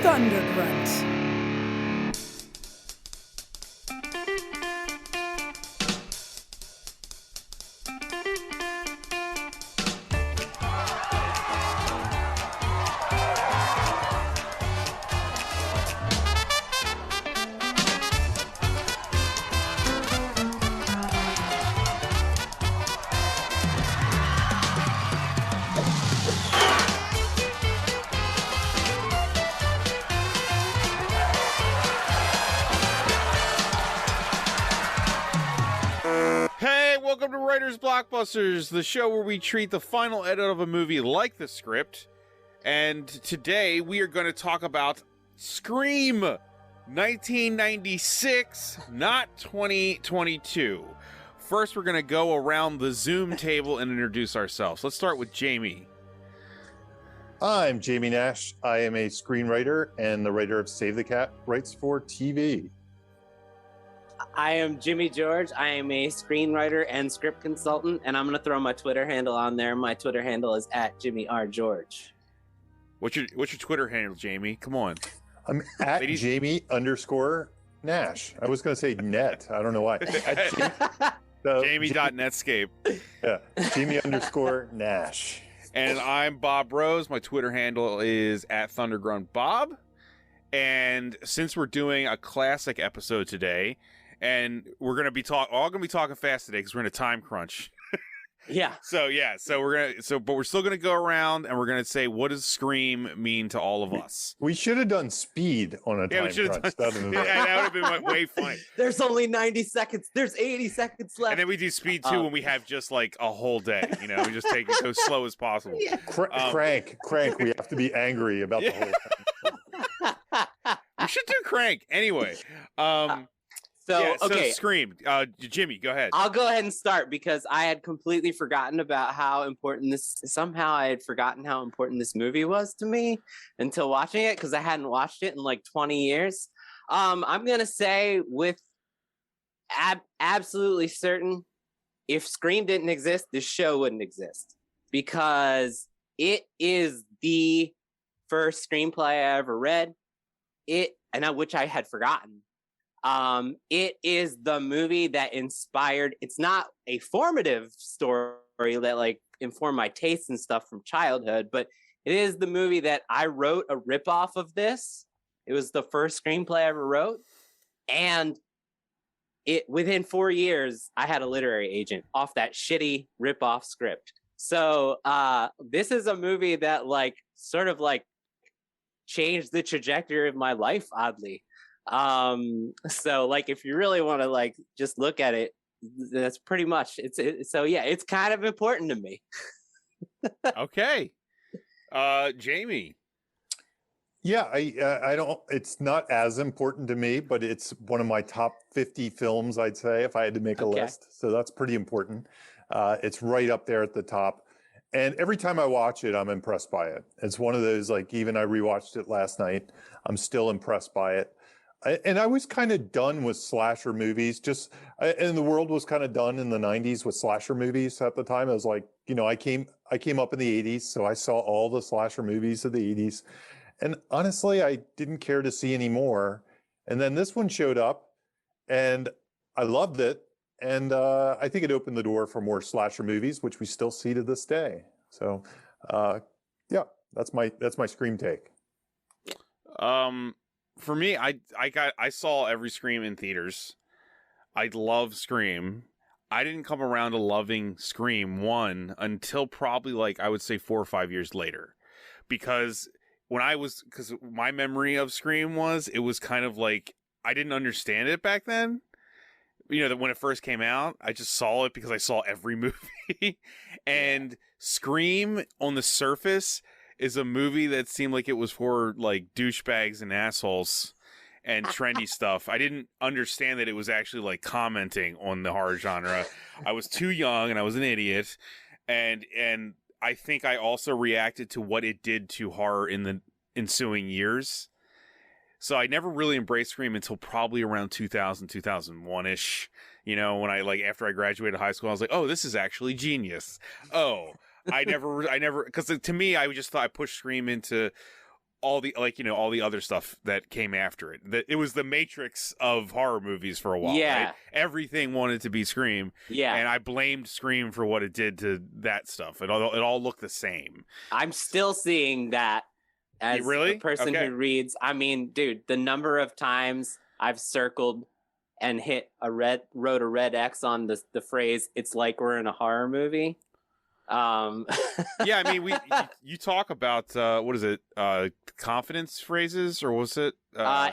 Thunder Grunt. Welcome to Writers Blockbusters, the show where we treat the final edit of a movie like the script. And today we are going to talk about Scream 1996, not 2022. First, we're going to go around the Zoom table and introduce ourselves. Let's start with Jamie. I'm Jamie Nash. I am a screenwriter and the writer of Save the Cat, writes for TV. I am Jimmy George. I am a screenwriter and script consultant, and I'm going to throw my Twitter handle on there. My Twitter handle is @JimmyRGeorge. What's your Twitter handle, Jamie? Come on. I'm at Jamie_Nash. I was going to say net. I don't know why. Jamie.Netscape. Yeah, Jamie_Nash. And I'm Bob Rose. My Twitter handle is @ThunderGruntBob. And since we're doing a classic episode today, and we're gonna be talking fast today because we're in a time crunch. Yeah. So but we're still gonna go around and we're gonna say, what does Scream mean to all of us? We should have done Speed on a time crunch. That would have been way funny. There's only 90 seconds. There's 80 seconds left. And then we do Speed 2 when we have just like a whole day. You know, we just take it as slow as possible. Yeah. Crank. We have to be angry about the whole thing. We should do Crank anyway. Scream. Jimmy, go ahead. I'll go ahead and start because I had completely forgotten about how important this movie was to me until watching it, because I hadn't watched it in like 20 years. I'm going to say with absolutely certain, if Scream didn't exist, this show wouldn't exist, because it is the first screenplay I ever read. Which I had forgotten. It is the movie that inspired. It's not a formative story that like informed my tastes and stuff from childhood, but it is the movie that I wrote a ripoff of this. It was the first screenplay I ever wrote, and within 4 years, I had a literary agent off that shitty ripoff script. So this is a movie that like sort of like changed the trajectory of my life, oddly. So like if you really want to like just look at it, that's pretty much it's kind of important to me. Okay. Jamie. Yeah, I don't, it's not as important to me, but it's one of my top 50 films, I'd say, if I had to make a list. So that's pretty important. It's right up there at the top. And every time I watch it, I'm impressed by it. It's one of those, like, even I rewatched it last night, I'm still impressed by it. And I was kind of done with slasher movies, and the world was kind of done in the 90s with slasher movies at the time. I was like, you know, I came up in the 80s, so I saw all the slasher movies of the 80s. And honestly, I didn't care to see any more. And then this one showed up, and I loved it. And I think it opened the door for more slasher movies, which we still see to this day. So, yeah, that's my Scream take. For me, I saw every Scream in theaters. I love Scream. I didn't come around to loving Scream 1 until probably like I would say 4 or 5 years later, because my memory of Scream was it was kind of like I didn't understand it back then. You know, that when it first came out, I just saw it because I saw every movie. And Scream on the surface is a movie that seemed like it was for like douchebags and assholes and trendy stuff. I didn't understand that it was actually like commenting on the horror genre. I was too young and I was an idiot. And I think I also reacted to what it did to horror in the ensuing years. So I never really embraced Scream until probably around 2000, 2001-ish. You know, when after I graduated high school, I was like, oh, this is actually genius. Oh, I never, because to me, I just thought I pushed Scream into all the all the other stuff that came after it. That it was the Matrix of horror movies for a while. Yeah. Right? Everything wanted to be Scream. Yeah. And I blamed Scream for what it did to that stuff. It all looked the same. I'm still seeing that as a person who reads. I mean, dude, the number of times I've circled and wrote a red X on the phrase, it's like we're in a horror movie. Yeah, I mean, you talk about what is it, confidence phrases, or was it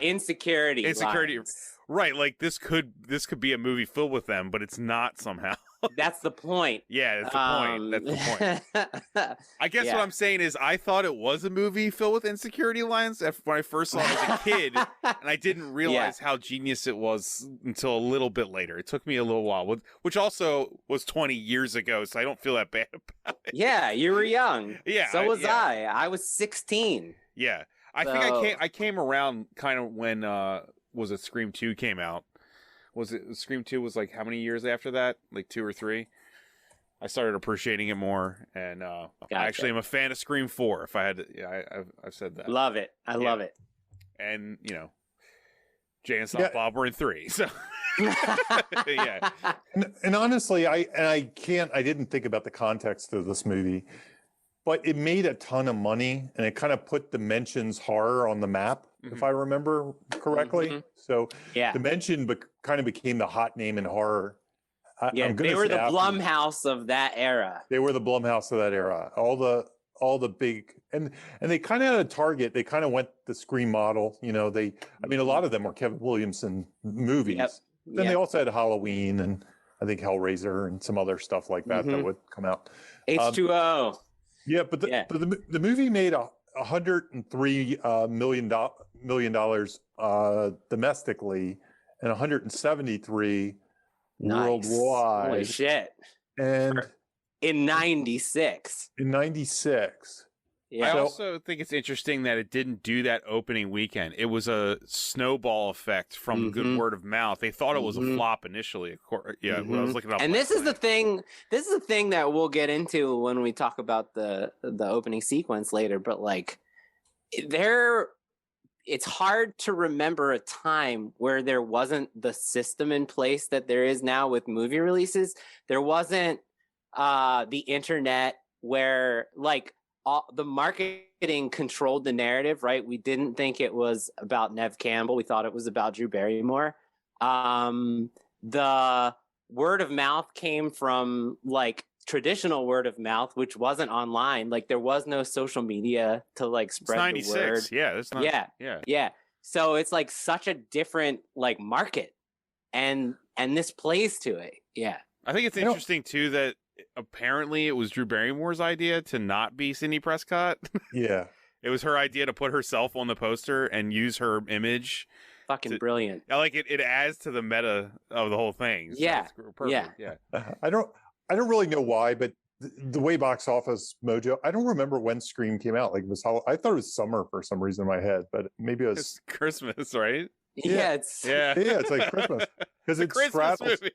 insecurity lines. Right? Like this could be a movie filled with them, but it's not somehow. That's the point. Yeah, that's the point. I guess what I'm saying is I thought it was a movie filled with insecurity lines when I first saw it as a kid, and I didn't realize how genius it was until a little bit later. It took me a little while, which also was 20 years ago, so I don't feel that bad about it. Yeah, you were young. Yeah, so was I. I was 16. Yeah, I think I came around kind of when was it Scream 2 came out. Was it Scream 2 was like how many years after that? Like 2 or 3? I started appreciating it more, and I actually am a fan of Scream 4. If I had to, I've said that. Love it. I love it. And Jay and Silent Bob were in 3. So yeah. And honestly, I didn't think about the context of this movie, but it made a ton of money, and it kind of put Dimension's horror on the map, if I remember correctly. Mm-hmm. So Dimension kind of became the hot name in horror. They were the Blumhouse of that era. They were the Blumhouse of that era. All the big and they kind of had a target. They kind of went the Scream model. A lot of them were Kevin Williamson movies. Yep. Then they also had Halloween and I think Hellraiser and some other stuff like that that would come out. H2O. Yeah, but the movie made $103 million domestically and 173 worldwide. Holy shit! And in '96. Yeah. I also think it's interesting that it didn't do that opening weekend. It was a snowball effect from good word of mouth. They thought it was a flop initially. Yeah, when I was looking up. And this is the thing. This is the thing that we'll get into when we talk about the opening sequence later. But it's hard to remember a time where there wasn't the system in place that there is now with movie releases. There wasn't the internet where the marketing controlled the narrative, right? We didn't think it was about Nev Campbell. We thought it was about Drew Barrymore. The word of mouth came from traditional word of mouth, which wasn't online. There was no social media to spread the word. Yeah, that's not. Yeah. So it's such a different market, and this plays to it. Yeah, I think it's interesting too that apparently it was Drew Barrymore's idea to not be Sidney Prescott. Yeah. It was her idea to put herself on the poster and use her image. Fucking brilliant. It adds to the meta of the whole thing. So yeah. Perfect. Yeah. I don't really know why, but the way Box Office Mojo, I don't remember when Scream came out. I thought it was summer for some reason in my head, but maybe it was it's Christmas, right? Yeah, it's like Christmas because it's Christmas movie.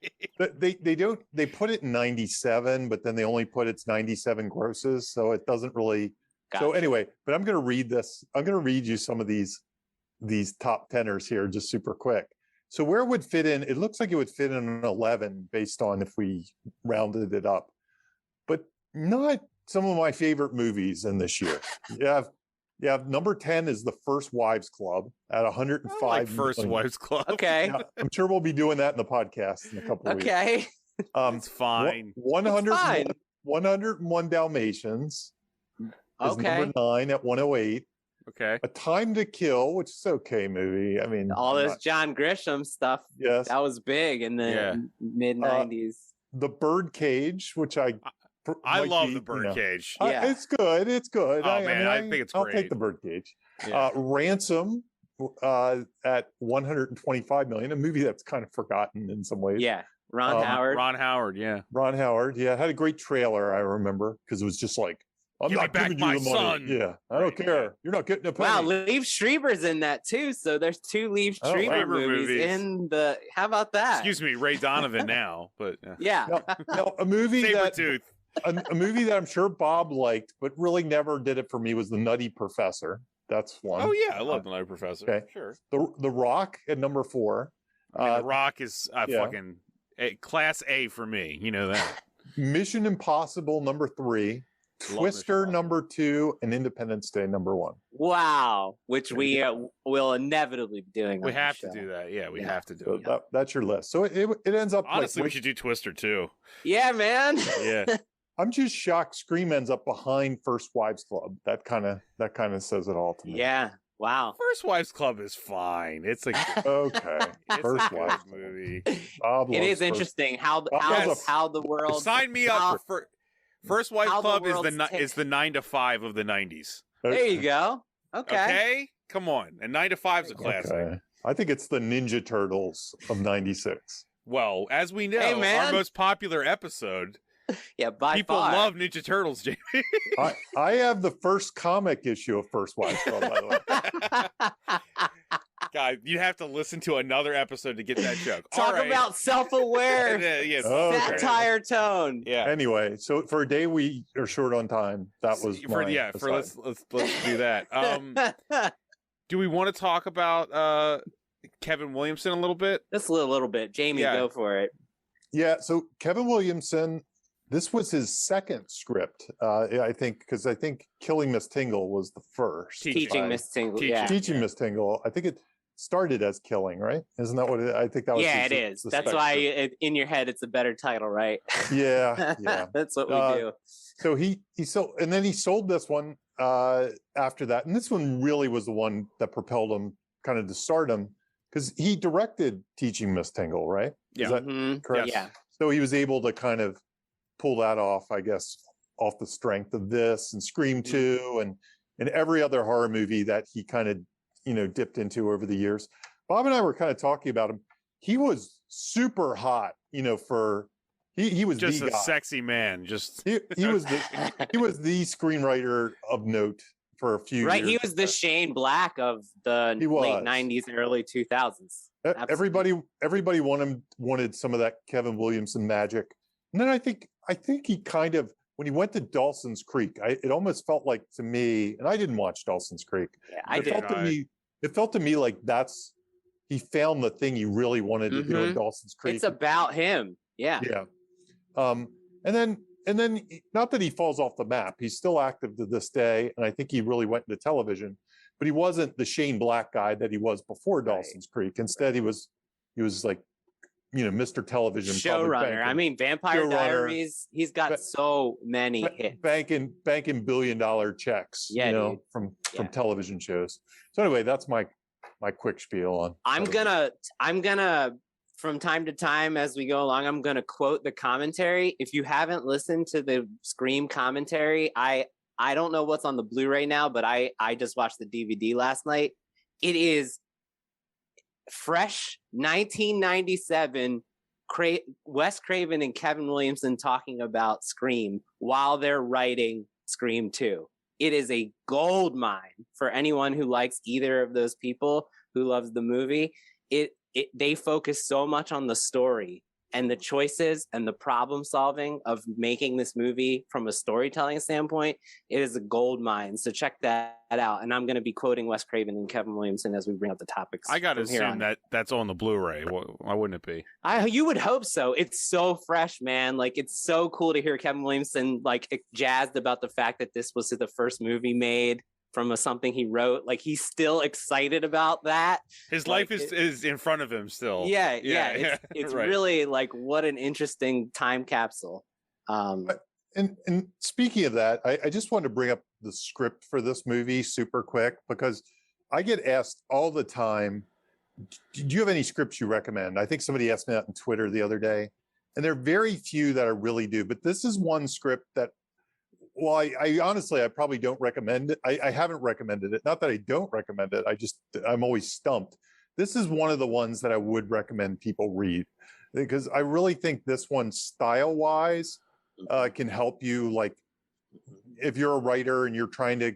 They put it in 97, but then they only put its 97 grosses, so it doesn't really. Gotcha. So anyway, but I'm going to read this. I'm going to read you some of these top tenors here, just super quick. So where it would fit in? It looks like it would fit in an 11 based on if we rounded it up, but not some of my favorite movies in this year. Yeah, number 10 is The First Wives Club at 105. I like First Wives Club. Okay. Yeah, I'm sure we'll be doing that in the podcast in a couple of weeks. Okay. It's fine. 101 Dalmatians is number 9 at 108. Okay. A Time to Kill, which is okay movie. I mean, all this John Grisham stuff. Yes. That was big in the mid 90s. The Birdcage, which I love The Birdcage. It's good. It's good. Oh, I think it's great. I'll take The Birdcage. Yeah. Ransom at 125 million, a movie that's kind of forgotten in some ways. Yeah. Ron Howard. Ron Howard, yeah. Ron Howard, yeah. Had a great trailer, I remember, because it was just I'm Give not me back giving my you the money. son. Yeah, I don't care. You're not getting a penny. Wow, Liev Schreiber's in that too. So there's 2 Liev Schreiber movies in the. How about that? Excuse me, Ray Donovan now, but Now, a movie Sabretooth. A movie that I'm sure Bob liked, but really never did it for me was The Nutty Professor. That's one. Oh yeah, I love The Nutty Professor. Okay. Sure. The Rock at number 4. I mean, The Rock is fucking class A for me. You know that. Mission Impossible number 3. Twister number 2, and Independence Day number 1. Wow, which we will inevitably be doing. We have to do that. Yeah, we have to do it. That's your list. So it ends up. Honestly, we should do Twister too. Yeah, man. Yeah. I'm just shocked Scream ends up behind First Wives Club. That kind of says it all to me. Yeah. Wow. First Wives Club is fine. It's a okay. It's First a Wives movie. It is interesting how the world. Sign me up for First Wives Club is the 9 to 5 of the 90s. Okay. There you go. Okay. Come on. And 9 to 5 is a classic. Okay. I think it's the Ninja Turtles of 96. Well, as we know, our most popular episode. Yeah, by people far. love Ninja Turtles, Jamie. I have the first comic issue of First Wives Club, by the way. God, you have to listen to another episode to get that joke. Talk about self-aware, satire tone. Yeah. Anyway, so for a day we are short on time. That was let's do that. Do we want to talk about Kevin Williamson a little bit? Just a little bit. Jamie, go for it. Yeah. So Kevin Williamson. This was his second script, I think, because I think Killing Miss Tingle was the first. Teaching Miss Tingle, Teaching Miss Tingle. I think it started as Killing, right? Isn't that what I think that was? Yeah, it is. That's why in your head it's a better title, right? Yeah. That's what we do. So he sold, and then he sold this one after that, and this one really was the one that propelled him kind of to stardom because he directed Teaching Miss Tingle, right? Yeah. Is that correct? Yeah. So he was able to kind of pull that off, I guess, off the strength of this and Scream 2 and every other horror movie that he kind of, dipped into over the years. Bob and I were kind of talking about him. He was super hot, for he was just the a guy. Sexy man. Just he was the screenwriter of note for a few years. Right, he was the Shane Black of the late 90s and early 2000s. Absolutely. Everybody wanted some of that Kevin Williamson magic. And then I think he kind of, when he went to Dawson's Creek, it almost felt like to me, and I didn't watch Dawson's Creek. Yeah, it felt to me like he found the thing he really wanted to do in Dawson's Creek. It's about him. Yeah. Yeah. And then not that he falls off the map. He's still active to this day. And I think he really went into television, but he wasn't the Shane Black guy that he was before Dawson's Creek. Instead, he was like, Mr. Television showrunner. I mean, Vampire Diaries. He's got so many hits. Banking $1 billion checks. Yeah, from television shows. So anyway, that's my quick spiel on. I'm gonna from time to time as we go along, I'm gonna quote the commentary. If you haven't listened to the Scream commentary, I don't know what's on the Blu-ray now, but I just watched the DVD last night. It is fresh 1997 Wes Craven and Kevin Williamson talking about Scream while they're writing Scream 2. It is a gold mine for anyone who likes either of those people who loves the movie. They focus so much on the story and the choices and the problem solving of making this movie from a storytelling standpoint. It is a gold mine. So check that out. And I'm going to be quoting Wes Craven and Kevin Williamson as we bring up the topics. I got to assume that's on the Blu-ray. Why wouldn't it be? You would hope so. It's so fresh, man. Like, it's so cool to hear Kevin Williamson like jazzed about the fact that this was the first movie made from something he wrote. Like, he's still excited about that. His life is in front of him still. Yeah. It's right. Really like, what an interesting time capsule. And speaking of that, I just wanted to bring up the script for this movie super quick because I get asked all the time, do you have any scripts you recommend? I think somebody asked me that on Twitter the other day, and there are very few that I really do, but this is one script that, well, I honestly, I probably don't recommend it. I haven't recommended it. Not that I don't recommend it. I'm always stumped. This is one of the ones that I would recommend people read because I really think this one style-wise can help you. Like if you're a writer and you're trying to,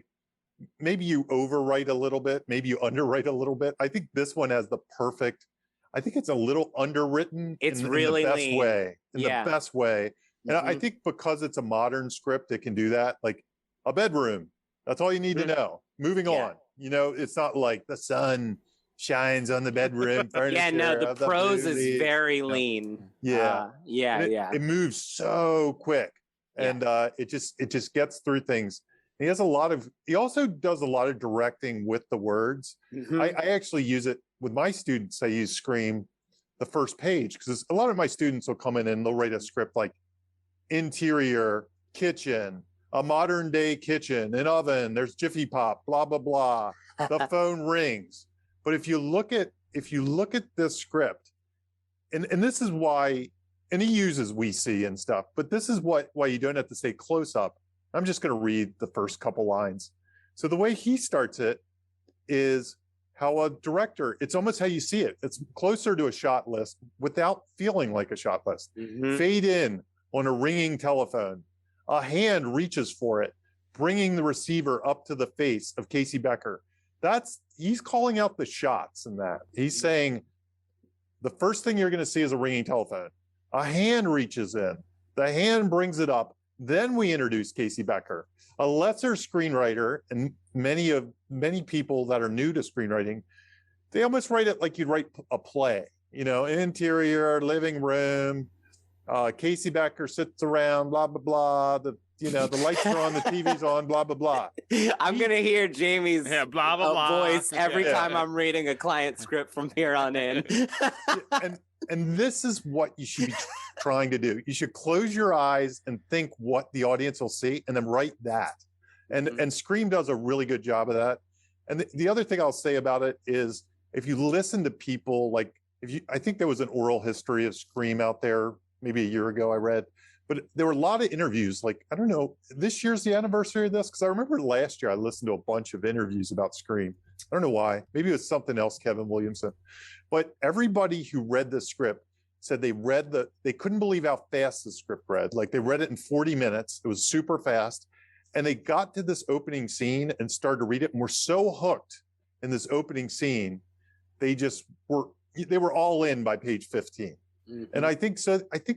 maybe you overwrite a little bit, maybe you underwrite a little bit. I think this one has the perfect, I think it's a little underwritten it's really in the best way, the best way. And I think because it's a modern script, it can do that. Like a bedroom, that's all you need to know. Moving on. You know, it's not like the sun shines on the bedroom furniture. Yeah, no, the prose is very No. lean. Yeah. It It moves so quick. And it just gets through things. He also does a lot of directing with the words. I actually use it with my students. I use Scream the first page because a lot of my students will come in and they'll write a script like interior kitchen, a modern day kitchen, an oven, there's Jiffy Pop, blah, blah, blah. The phone rings. But if you look at this script, and this is why, and he uses we see and stuff, but this is why you don't have to say close up. I'm just going to read the first couple lines. So the way he starts it is how a director, it's almost how you see it. It's closer to a shot list without feeling like a shot list. Fade in on a ringing telephone. A hand reaches for it, bringing the receiver up to the face of Casey Becker. He's calling out the shots in that. He's saying the first thing you're going to see is a ringing telephone. A hand reaches in. The hand brings it up. Then we introduce Casey Becker, a lesser screenwriter, and many people that are new to screenwriting, they almost write it like you'd write a play, you know, interior, living room, Casey Becker sits around, blah, blah, blah, the lights are on, the TV's on, blah, blah, blah. I'm going to hear Jamie's blah, blah, blah. voice every time I'm reading a client script from here on in. And this is what you should be trying to do. You should close your eyes and think what the audience will see and then write that. And Scream does a really good job of that. And the other thing I'll say about it is if you listen to people, like I think there was an oral history of Scream out there maybe a year ago I read, but there were a lot of interviews. Like, I don't know, this year's the anniversary of this, because I remember last year I listened to a bunch of interviews about Scream. I don't know why. Maybe it was something else, Kevin Williamson. But everybody who read the script said they couldn't believe how fast the script read. Like, they read it in 40 minutes. It was super fast. And they got to this opening scene and started to read it and were so hooked in this opening scene, they were all in by page 15. And I think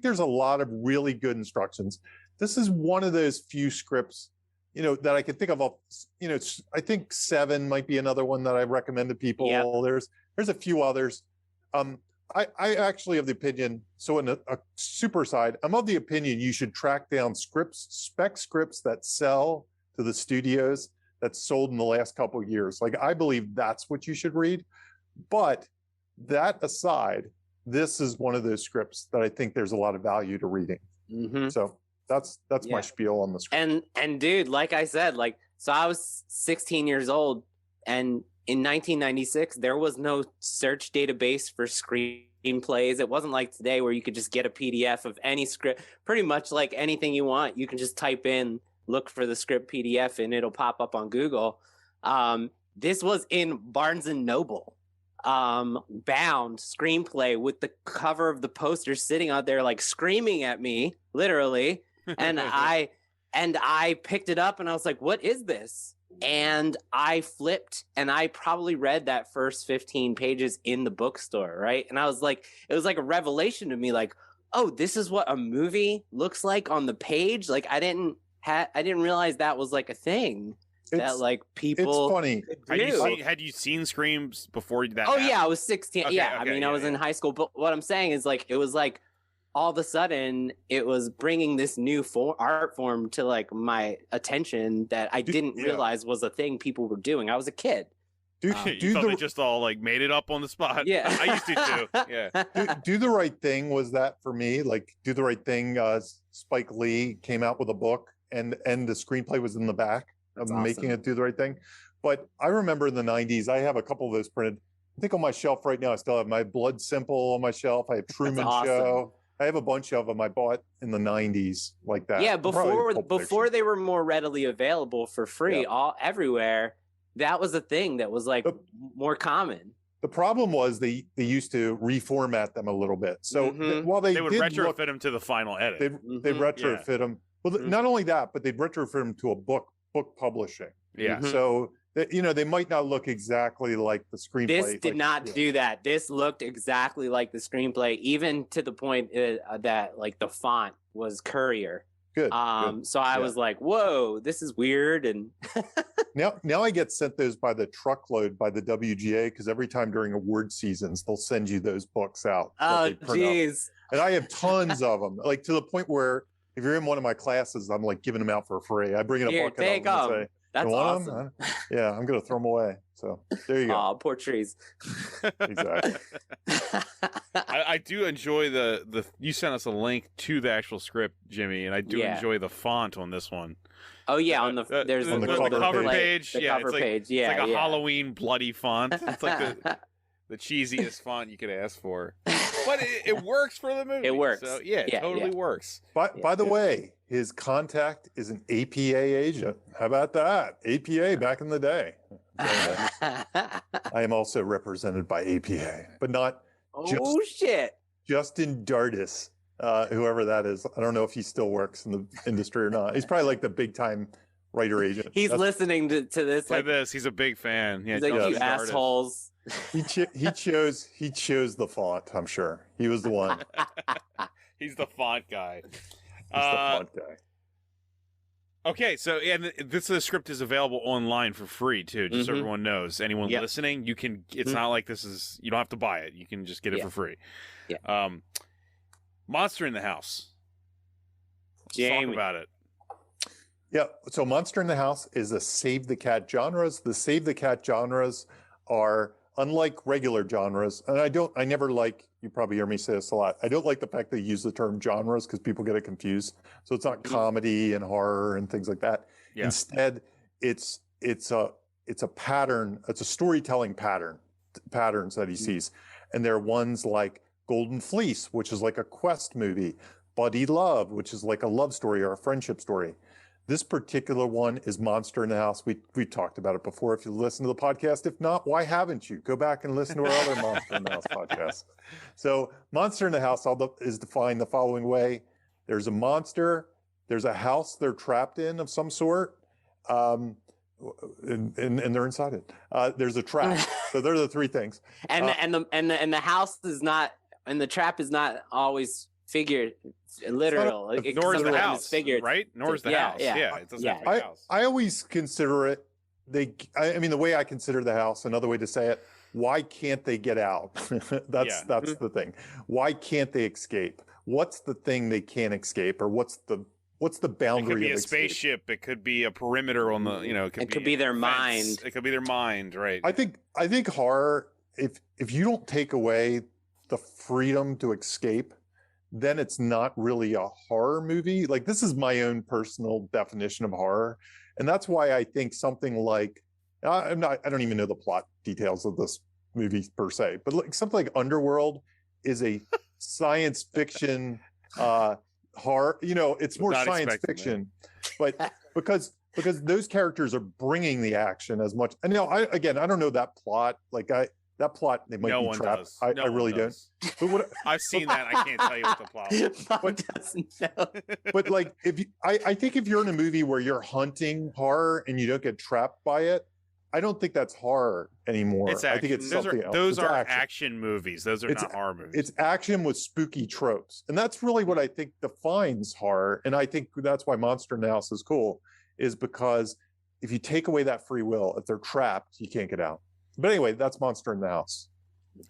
there's a lot of really good instructions. This is one of those few scripts, that I can think of. I think Seven might be another one that I recommend to people. Yep. There's a few others. I actually have the opinion, so in a super side, I'm of the opinion you should track down spec scripts that sell to the studios that's sold in the last couple of years. Like, I believe that's what you should read. But that aside, this is one of those scripts that I think there's a lot of value to reading. So that's my spiel on the script. And dude, like I said, so I was 16 years old, and in 1996, there was no search database for screenplays. It wasn't like today where you could just get a PDF of any script, pretty much like anything you want. You can just type in, look for the script PDF, and it'll pop up on Google. This was in Barnes and Noble, bound screenplay with the cover of the poster sitting out there, like screaming at me, literally. And I picked it up and I was like, what is this? And I flipped and I probably read that first 15 pages in the bookstore, right? And I was like, it was like a revelation to me, like, oh, this is what a movie looks like on the page. Like, I didn't realize that was like a thing that like people. It's funny. Had you seen Screams before that? Oh yeah, I was 16. Okay, I was in high school. But what I'm saying is, like, it was like all of a sudden it was bringing this new art form to like my attention that I didn't realize was a thing people were doing. I was a kid. You thought they just all like made it up on the spot. Yeah, I used to too. Yeah. Do the Right Thing was that for me. Like, Do the Right Thing. Spike Lee came out with a book, and the screenplay was in the back of making it Do the Right Thing. But I remember in the 90s, I have a couple of those printed. I think on my shelf right now, I still have my Blood Simple on my shelf. I have Truman Show. I have a bunch of them I bought in the 90s like that. Yeah, before they were more readily available for free everywhere, that was a thing that was like more common. The problem was they used to reformat them a little bit. So while they would retrofit them to the final edit. They retrofit them. Well, not only that, but they'd retrofit them to a book publishing. Yeah. So they might not look exactly like the screenplay. This did not do that. This looked exactly like the screenplay, even to the point that like the font was Courier. Good. So I was like, whoa, this is weird. And now I get sent those by the truckload by the WGA, because every time during award seasons they'll send you those books out. Oh, jeez. And I have tons of them, like to the point where if you're in one of my classes, I'm like giving them out for free. I bring in a bucket take of them and say, that's awesome. Them? Yeah, I'm going to throw them away. So there you go. Oh, poor trees. Exactly. I do enjoy the. You sent us a link to the actual script, Jimmy, and I do enjoy the font on this one. Oh yeah, on the there's on the cover page. The yeah, cover page. Yeah, it's like a Halloween bloody font. It's like the cheesiest font you could ask for, but it works for the movie. It works. So it totally works. By the way, his contact is an APA agent. How about that? APA back in the day. I am also represented by APA, but not. Shit. Justin Dardis, whoever that is. I don't know if he still works in the industry or not. He's probably like the big time writer agent. He's listening to this. Like this, he's a big fan. Yeah, he's like, you assholes. He chose the font. I'm sure he was the one. He's the font guy. He's the font guy. Okay, so and this script is available online for free too, just so everyone knows. Anyone listening, you can. It's not like this is. You don't have to buy it. You can just get it for free. Yeah. Monster in the House. Let's talk about it. Yeah. So Monster in the House is a save the cat genres. The save the cat genres are unlike regular genres, and I never like. You probably hear me say this a lot. I don't like the fact they use the term genres because people get it confused. So it's not comedy and horror and things like that. Yeah. Instead, it's a pattern. It's a storytelling patterns that he sees, and there are ones like Golden Fleece, which is like a quest movie, Buddy Love, which is like a love story or a friendship story. This particular one is Monster in the House. We talked about it before. If you listen to the podcast, if not, why haven't you? Go back and listen to our other Monster in the House podcasts. So Monster in the House is defined the following way. There's a monster. There's a house they're trapped in of some sort. And they're inside it. There's a trap. So they're the three things. And the house is not, and the trap is not always figured literal. Nor is the house, figured, right? Nor is the house. Yeah, it doesn't have to be a house. I always consider it. I mean, the way I consider the house. Another way to say it. Why can't they get out? That's the thing. Why can't they escape? What's the thing they can't escape, or what's the boundary? It could be a escape? spaceship. It could be a perimeter on the. It could be their mind. It could be their mind, right? I think horror. If you don't take away the freedom to escape, then it's not really a horror movie. Like, this is my own personal definition of horror. And that's why I think something like, I don't even know the plot details of this movie per se, but like something like Underworld is a science fiction horror. It's more science fiction, but because those characters are bringing the action as much. And I don't know that plot. That plot, they might be trapped. I really don't. But I've seen that. I can't tell you what the plot was. But doesn't know. But like, I think if you're in a movie where you're hunting horror and you don't get trapped by it, I don't think that's horror anymore. I think it's something else. Those are action movies. Those are not horror movies. It's action with spooky tropes, and that's really what I think defines horror. And I think that's why Monster in the House is cool, is because if you take away that free will, if they're trapped, you can't get out. But anyway, that's Monster in the House.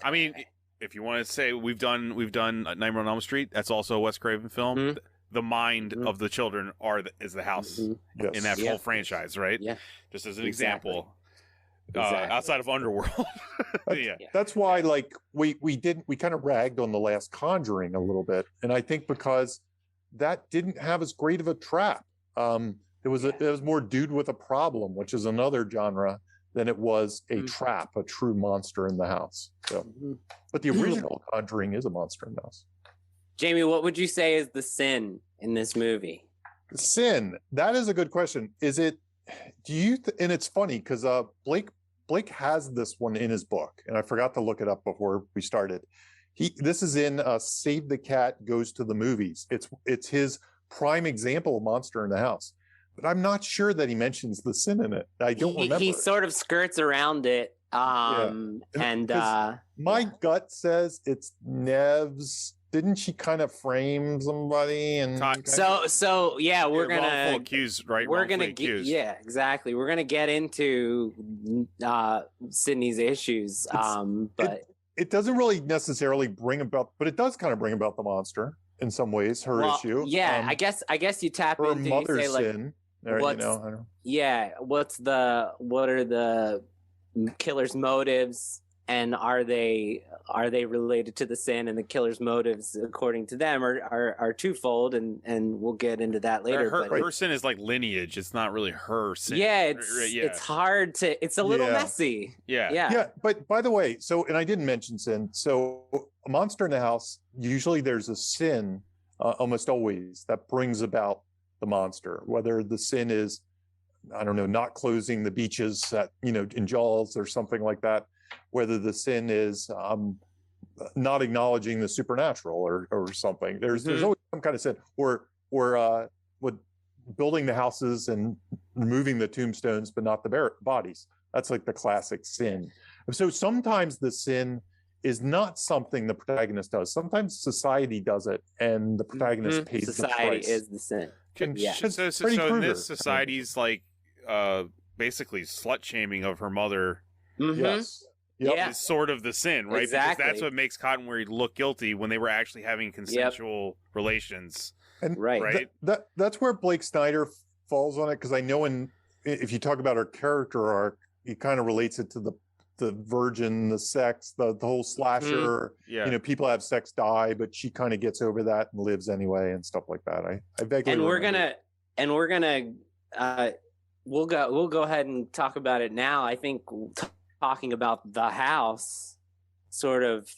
I mean, if you want to say we've done Nightmare on Elm Street, that's also a Wes Craven film. Mm-hmm. The mind of the children is the house in that whole franchise, right? Yeah. Just as an example, outside of Underworld. That's why, like, we kind of ragged on the last Conjuring a little bit, and I think because that didn't have as great of a trap. It was more dude with a problem, which is another genre, than it was a trap, a true monster in the house. So, but the original Conjuring is a monster in the house. Jamie, what would you say is the sin in this movie? The sin, that is a good question. Is it? And it's funny because Blake has this one in his book, and I forgot to look it up before we started. This is in Save the Cat Goes to the Movies. It's his prime example of monster in the house. But I'm not sure that he mentions the sin in it. I don't remember. He sort of skirts around it. My gut says it's Nev's didn't she kind of frame somebody? And so yeah, we're gonna wrongful accused, right? We're Wrongfully gonna accused. yeah, exactly. We're gonna get into Sydney's issues, but it doesn't really necessarily bring about, but it does kind of bring about the monster in some ways. Her issue, yeah. I guess you tap her into mother's you say, like, sin. Or, what's, you know, I don't... yeah, what are the killer's motives, and are they related to the sin? And the killer's motives, according to them, are twofold, and we'll get into that later. Her sin is like lineage. It's not really her sin. Yeah, it's hard to. It's a little messy. Yeah. But by the way, and I didn't mention sin. So a monster in the house, usually there's a sin, almost always, that brings about the monster. Whether the sin is, I don't know, not closing the beaches at, in Jaws or something like that. Whether the sin is not acknowledging the supernatural or something. There's always some kind of sin, or with building the houses and removing the tombstones, but not the bodies. That's like the classic sin. So sometimes the sin is not something the protagonist does. Sometimes society does it, and the protagonist pays the price. Society is the sin. So in this, society's like basically slut shaming of her mother. Yes. Yep. Is sort of the sin, right? Exactly. Because that's what makes Cottonweary look guilty when they were actually having consensual relations. And right. That's where Blake Snyder falls on it, because I know if you talk about her character arc, he kind of relates it to the virgin, the sex, the whole slasher. Yeah. People have sex, die, but she kind of gets over that and lives anyway and stuff like that. I vaguely remember. We'll go ahead and talk about it now. I think talking about the house sort of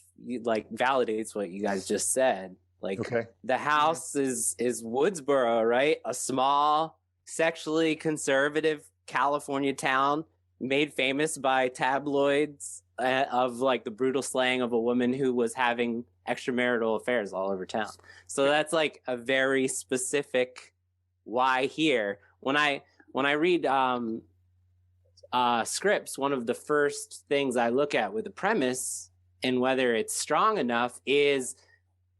like validates what you guys just said. Like, the house is Woodsboro, right? A small, sexually conservative California town made famous by tabloids of like the brutal slaying of a woman who was having extramarital affairs all over town. So that's like a very specific why here. When I read scripts, one of the first things I look at with the premise and whether it's strong enough is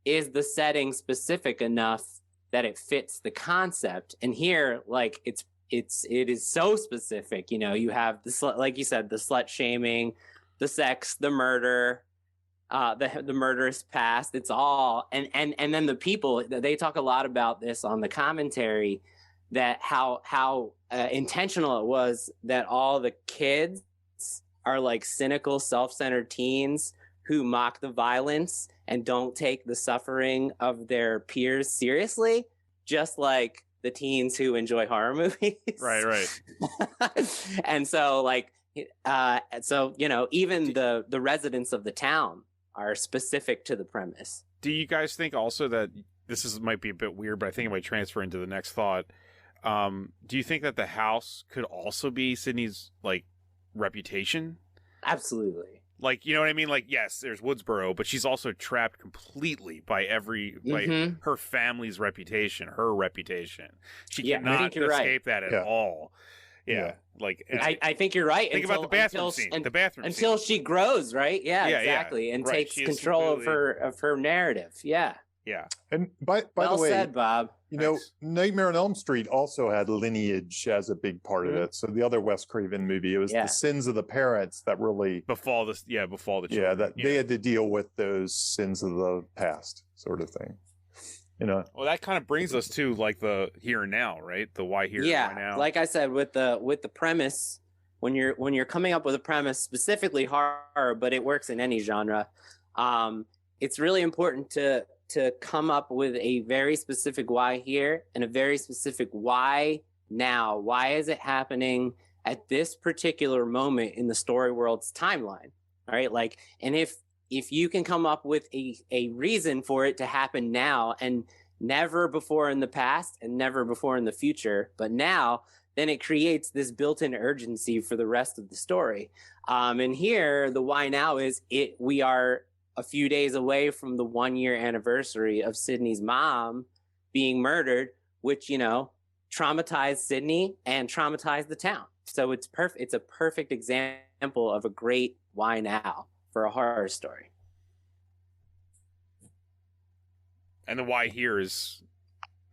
the setting specific enough that it fits the concept. And here, like, it is so specific. You have like you said, the slut shaming, the sex, the murder, the murderous past. It's all and then the people. They talk a lot about this on the commentary, that how intentional it was that all the kids are like cynical, self-centered teens who mock the violence and don't take the suffering of their peers seriously, just like the teens who enjoy horror movies. Right. And so like, even the residents of the town are specific to the premise. Do you guys think also that might be a bit weird, but I think it might transfer into the next thought. Do you think that the house could also be Sydney's like reputation? Absolutely. Like, you know what I mean? Like, yes, there's Woodsboro, but she's also trapped completely by her family's reputation, her reputation. She cannot escape that at all. Yeah. Like, I think you're right. Think about the bathroom scene. Until she grows, right? Yeah, exactly. And takes control of her narrative. Yeah. Yeah. And by the way, well said, Bob. Nightmare on Elm Street also had lineage as a big part of it. So the other Wes Craven movie, it was the sins of the parents that really befall the children. Yeah, they had to deal with those sins of the past, sort of thing. Well, that kind of brings us to like the here and now, right? The why here, why now. Like I said, with the premise, when you're coming up with a premise, specifically horror, but it works in any genre, it's really important to come up with a very specific why here and a very specific why now. Why is it happening at this particular moment in the story world's timeline? All right. Like, and if you can come up with a reason for it to happen now and never before in the past and never before in the future, but now, then it creates this built-in urgency for the rest of the story. And here, the why now is we are a few days away from the 1-year anniversary of Sydney's mom being murdered, which, traumatized Sydney and traumatized the town. So it's perfect. It's a perfect example of a great why now for a horror story. And the why here is,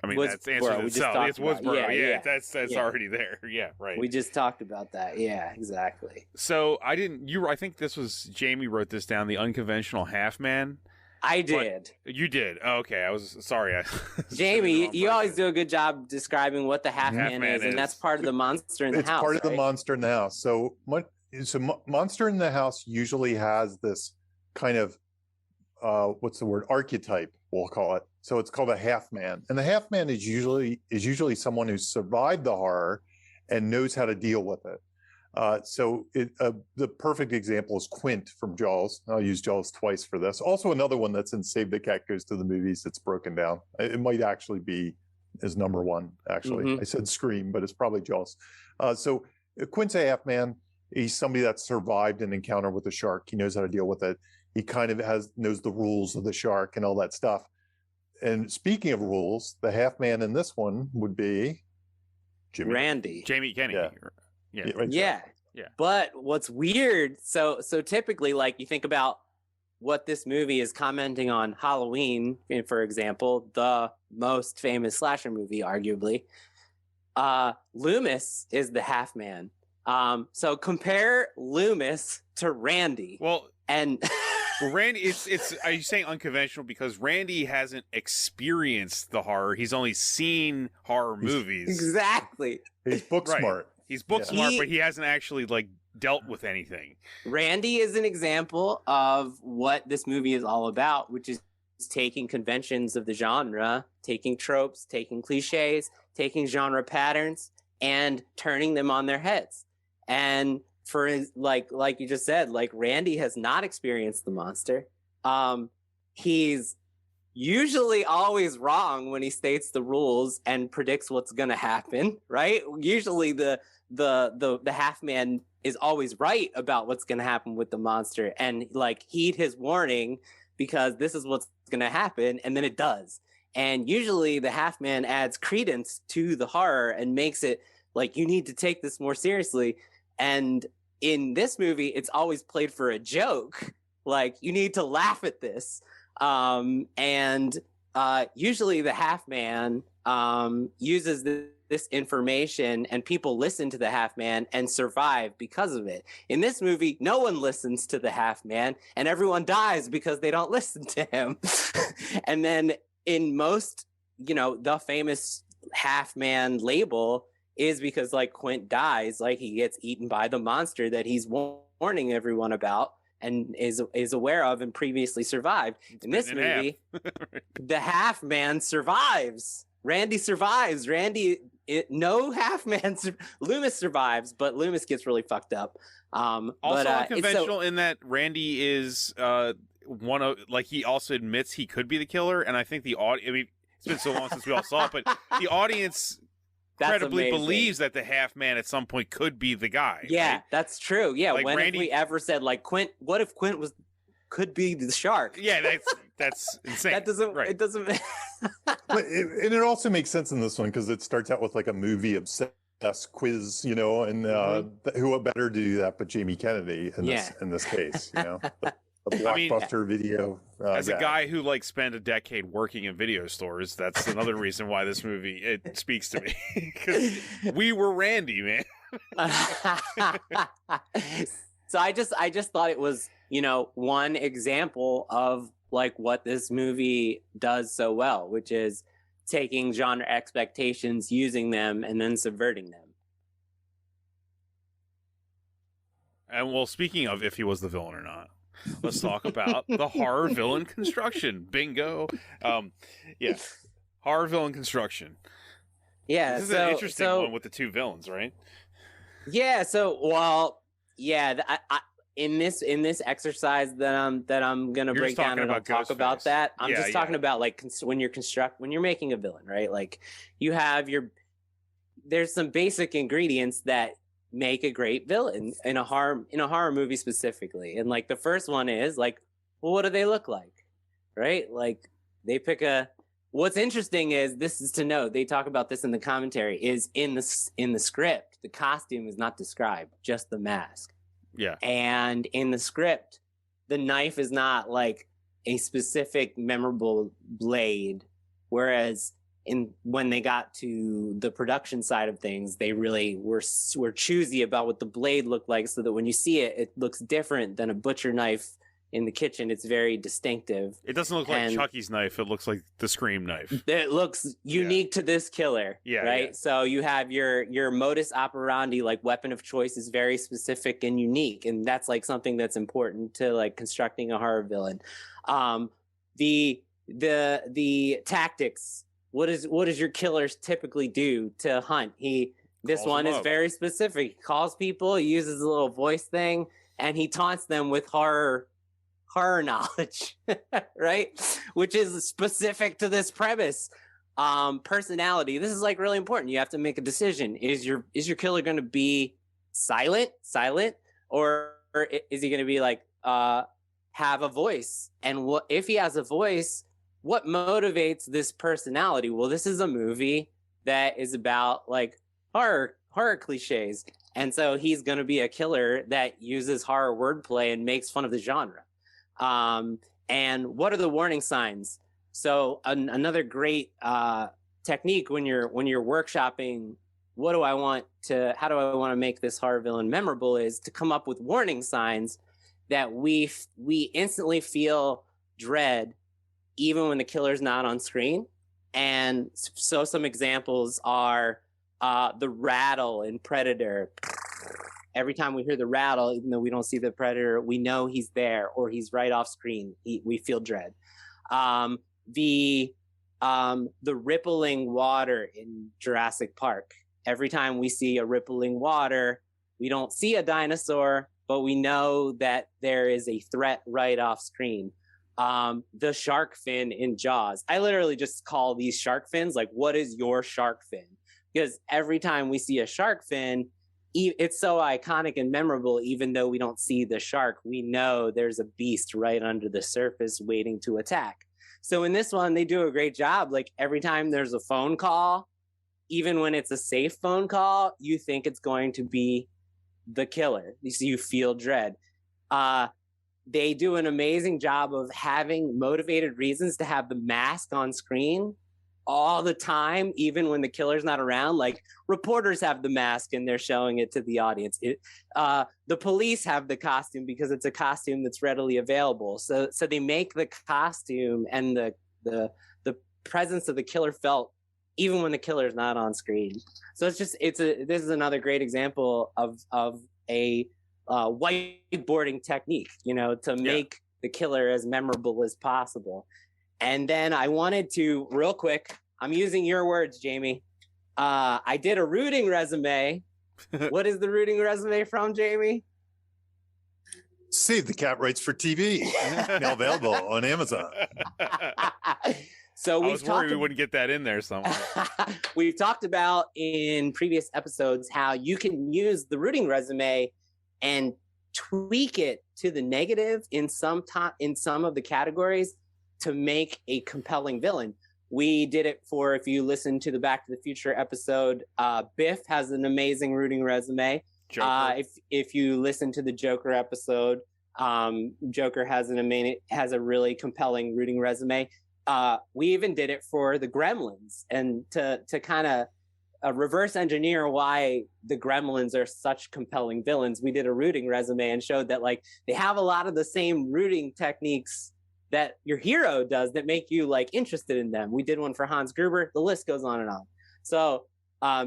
I mean, that's Woodsboro, answered we just itself. talked It's about it. Woodsboro. Yeah, That's yeah. already there. Yeah, right. We just talked about that. Yeah, exactly. So I didn't. I think this was Jamie wrote this down. The unconventional half man. I did. You did. Oh, okay, I was sorry. Jamie, you always do a good job describing what the half man is, and that's part of the monster in the house. It's part of right? the monster in the house. So monster in the house usually has this kind of what's the word, archetype, we'll call it. So it's called a half man, and the half man is usually someone who's survived the horror and knows how to deal with it. The perfect example is Quint from Jaws. I'll use Jaws twice for this. Also, another one that's in Save the Cat Goes to the Movies. It's broken down. It might actually be his number one. Actually, I said Scream, but it's probably Jaws. So Quint's a half man. He's somebody that survived an encounter with a shark. He knows how to deal with it. He kind of knows the rules of the shark and all that stuff. And speaking of rules, the half man in this one would be Randy. Jamie Kennedy. Yeah. Yeah. But what's weird, so typically, like, you think about what this movie is commenting on Halloween, for example, the most famous slasher movie, arguably. Loomis is the half man. So compare Loomis to Randy. Well, and Randy, it's. Are you saying unconventional because Randy hasn't experienced the horror? He's only seen horror movies. Exactly. He's book smart. He's book smart, but he hasn't actually dealt with anything. Randy is an example of what this movie is all about, which is taking conventions of the genre, taking tropes, taking cliches, taking genre patterns, and turning them on their heads. And for like you just said, Randy has not experienced the monster. He's usually always wrong when he states the rules and predicts what's going to happen, right? Usually the half man is always right about what's going to happen with the monster and heed his warning because this is what's going to happen, and then it does. And usually the half man adds credence to the horror and makes it you need to take this more seriously. And in this movie, it's always played for a joke. You need to laugh at this. Usually the half man uses this information and people listen to the half man and survive because of it. In this movie, no one listens to the half man and everyone dies because they don't listen to him. And then in most, the famous half man label is because Quint dies, he gets eaten by the monster that he's warning everyone about and is aware of and previously survived. In this movie, the half man survives. Randy survives. No half man. Loomis survives, but Loomis gets really fucked up. Also unconventional in that Randy is one of he also admits he could be the killer, and I think the audience. I mean, it's been so long since we all saw it, but the audience credibly believes that the half man at some point could be the guy. Yeah, right? That's true. Yeah, when Randy, have we ever said Quint? What if Quint could be the shark? Yeah, that's insane. That doesn't. Right. It doesn't. And it also makes sense in this one because it starts out with a movie obsessed quiz, and who better to do that but Jamie Kennedy in this case, The Blockbuster video. As a guy who spent a decade working in video stores, that's another reason why this movie it speaks to me because we were Randy, man. So I just thought it was one example of what this movie does so well, which is taking genre expectations, using them, and then subverting them. And well, speaking of if he was the villain or not. Let's talk about the horror villain construction. Bingo. Horror villain construction. Yeah, this is an interesting one with the two villains, right? Yeah. In this exercise that I'm gonna break down and I'll talk about that. I'm just talking about when you're making a villain, right? You have there's some basic ingredients that make a great villain in a horror movie specifically. And the first one is well, what do they look like? Right? They pick what's interesting is this is to note, they talk about this in the commentary, is in the script, the costume is not described, just the mask. Yeah. And in the script, the knife is not a specific memorable blade, whereas when they got to the production side of things, they really were choosy about what the blade looked like, so that when you see it, it looks different than a butcher knife in the kitchen. It's very distinctive. It doesn't look like Chucky's knife. It looks like the Scream knife. It looks unique to this killer, right? Yeah. So you have your modus operandi, like weapon of choice, is very specific and unique, and that's like something that's important to like constructing a horror villain. The tactics. What does your killers typically do to hunt? This one is very specific. He calls people. He uses a little voice thing, and he taunts them with horror knowledge, right? Which is specific to this premise. Personality. This is like really important. You have to make a decision. Is your killer going to be silent, or is he going to be like have a voice? And what if he has a voice? What motivates this personality? Well, this is a movie that is about like horror cliches, and so he's going to be a killer that uses horror wordplay and makes fun of the genre. And what are the warning signs? So another great technique when you're workshopping, how do I want to make this horror villain memorable, is to come up with warning signs that we instantly feel dread even when the killer's not on screen. And so some examples are the rattle in Predator. Every time we hear the rattle, even though we don't see the predator, we know he's there or he's right off screen. We feel dread. The rippling water in Jurassic Park. Every time we see a rippling water, we don't see a dinosaur, but we know that there is a threat right off screen. The shark fin in Jaws. I literally just call these shark fins like, what is your shark fin? Because every time we see a shark fin, it's so iconic and memorable. Even though we don't see the shark, we know there's a beast right under the surface waiting to attack. So in this one, they do a great job. Like every time there's a phone call, even when it's a safe phone call, you think it's going to be the killer. So you feel dread. They do an amazing job of having motivated reasons to have the mask on screen all the time, even when the killer's not around. Like reporters have the mask and they're showing it to the audience. The police have the costume because it's a costume that's readily available. So they make the costume and the presence of the killer felt even when the killer's not on screen. So this is another great example of a whiteboarding technique, to make the killer as memorable as possible. And then I wanted to, real quick, I'm using your words, Jamie. I did a rooting resume. What is the rooting resume from, Jamie? Save the Cat Writes for TV. Now available on Amazon. So I was worried we wouldn't get that in there somewhere. We've talked about in previous episodes how you can use the rooting resume and tweak it to the negative in some of the categories to make a compelling villain. We did it for, if you listen to the Back to the Future episode, Biff has an amazing rooting resume. If you listen to the Joker episode, Joker has a really compelling rooting resume. We even did it for the Gremlins, and to kind of reverse engineer why the Gremlins are such compelling villains, we did a rooting resume and showed that like they have a lot of the same rooting techniques that your hero does that make you like interested in them. We did one for Hans Gruber. The list goes on and on. So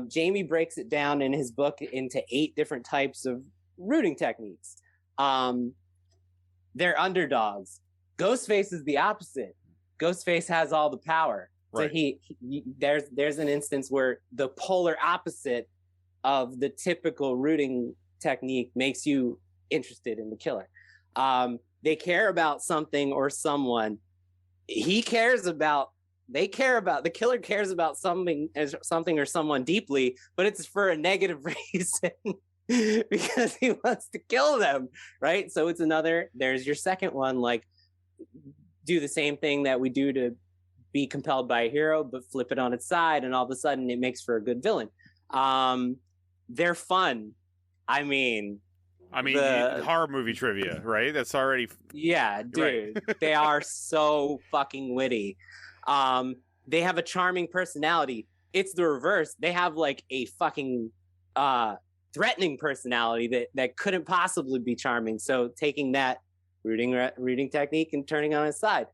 Jamie breaks it down in his book into 8 different types of rooting techniques. They're underdogs. Ghostface is the opposite. Ghostface has all the power. Right. So there's an instance where the polar opposite of the typical rooting technique makes you interested in the killer. They care about something or someone. The killer cares about something or someone deeply, but it's for a negative reason because he wants to kill them, right? So there's your second one, like do the same thing that we do to be compelled by a hero, but flip it on its side, and all of a sudden it makes for a good villain. They're fun. I mean, I mean, horror movie trivia, right? That's already... Yeah, dude. Right. They are so fucking witty. They have a charming personality. It's the reverse. They have like a fucking threatening personality that couldn't possibly be charming. So taking that reading technique and turning on its side.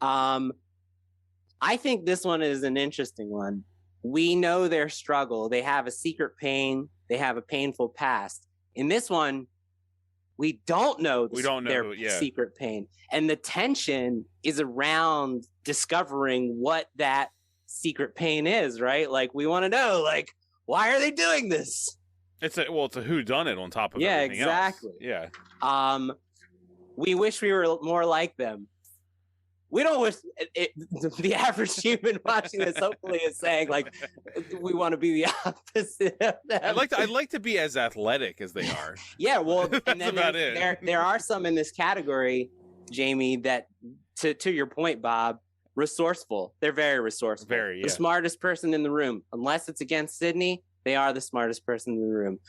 I think this one is an interesting one. We know their struggle. They have a secret pain. They have a painful past. In this one, we don't know their secret pain. And the tension is around discovering what that secret pain is, right? Like, we want to know, like, why are they doing this? It's a whodunit on top of everything exactly. else. Yeah. We wish we were more like them. We don't wish the average human watching this hopefully is saying, like, we want to be the opposite of them. I'd like to be as athletic as they are. Yeah, well, and then there are some in this category, Jamie, that to your point, Bob, resourceful. They're very resourceful. The smartest person in the room. Unless it's against Sydney, they are the smartest person in the room.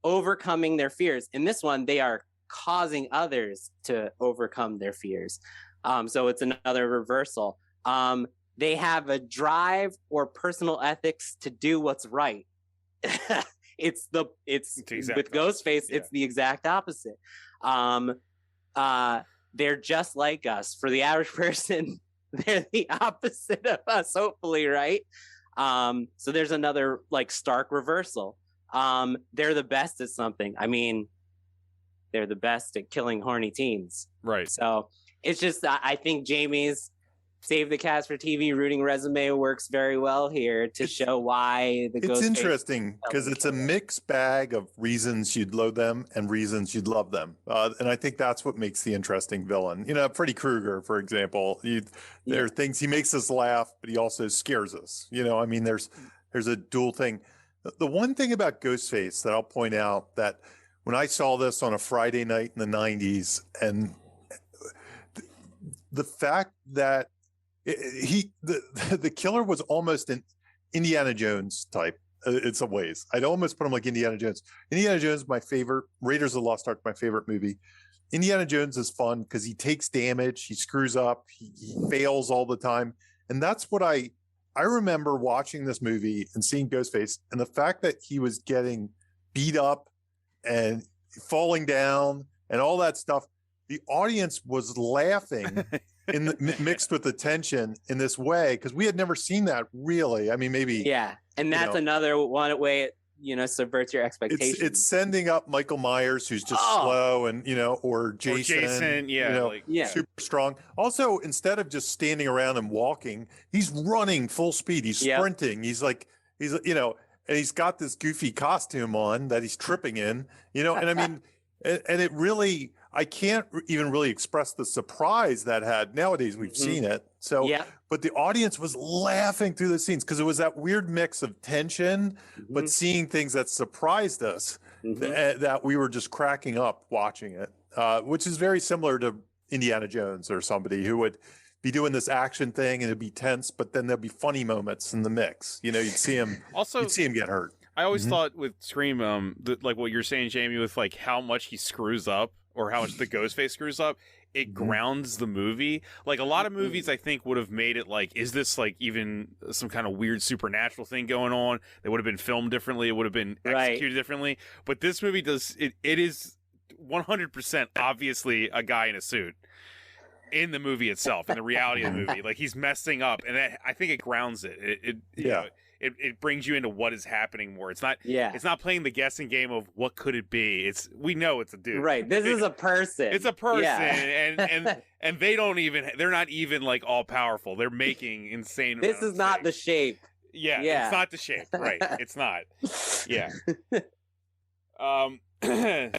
Overcoming their fears. In this one, they are causing others to overcome their fears. So it's another reversal. They have a drive or personal ethics to do what's right. It's with Ghostface, it's the exact opposite. They're just like us. For the average person, they're the opposite of us, hopefully, right? So there's another like stark reversal. They're the best at something. I mean, they're the best at killing horny teens. Right. So it's just, I think Jamie's Save the Cast for TV rooting resume works very well here to show why the Ghostface... It's interesting because it's a mixed bag of reasons you'd loathe them and reasons you'd love them. And I think that's what makes the interesting villain. You know, Freddy Krueger, for example, there are things he makes us laugh, but he also scares us. You know, I mean, there's a dual thing. The one thing about Ghostface that I'll point out that when I saw this on a Friday night in the 90s, and the fact that the killer was almost an Indiana Jones type in some ways. I'd almost put him like Indiana Jones. Indiana Jones, my favorite. Raiders of the Lost Ark, my favorite movie. Indiana Jones is fun because he takes damage, he screws up, he fails all the time. And that's what I remember watching this movie and seeing Ghostface, and the fact that he was getting beat up and falling down and all that stuff. The audience was laughing mixed with the tension in this way, because we had never seen that really. I mean, maybe. Yeah. And that's another one way it, subverts your expectations. It's sending up Michael Myers, who's just slow, and, or Jason, super strong. Also, instead of just standing around and walking, he's running full speed. He's sprinting. He's and he's got this goofy costume on that he's tripping in, and I mean, and it really, I can't even really express the surprise that had. Nowadays we've seen it. So, but the audience was laughing through the scenes because it was that weird mix of tension, but seeing things that surprised us, that we were just cracking up watching it, which is very similar to Indiana Jones or somebody who would be doing this action thing and it'd be tense, but then there'll be funny moments in the mix. You'd see him get hurt. I always thought with Scream, like what you're saying, Jamie, with like how much he screws up or how much the Ghostface screws up, it grounds the movie. Like a lot of movies, I think, would have made it like, is this like even some kind of weird supernatural thing going on? They would have been filmed differently. It would have been executed differently. But this movie does it. It is 100% obviously a guy in a suit in the movie itself, in the reality of the movie. Like he's messing up, and I think it grounds it. It brings you into what is happening more. It's not playing the guessing game of what could it be. We know it's a dude. Right. This is a person. It's a person. Yeah. and they're not even like all powerful. They're making insane. This is not the Shape. Yeah. It's not the Shape. Right. It's not. Yeah.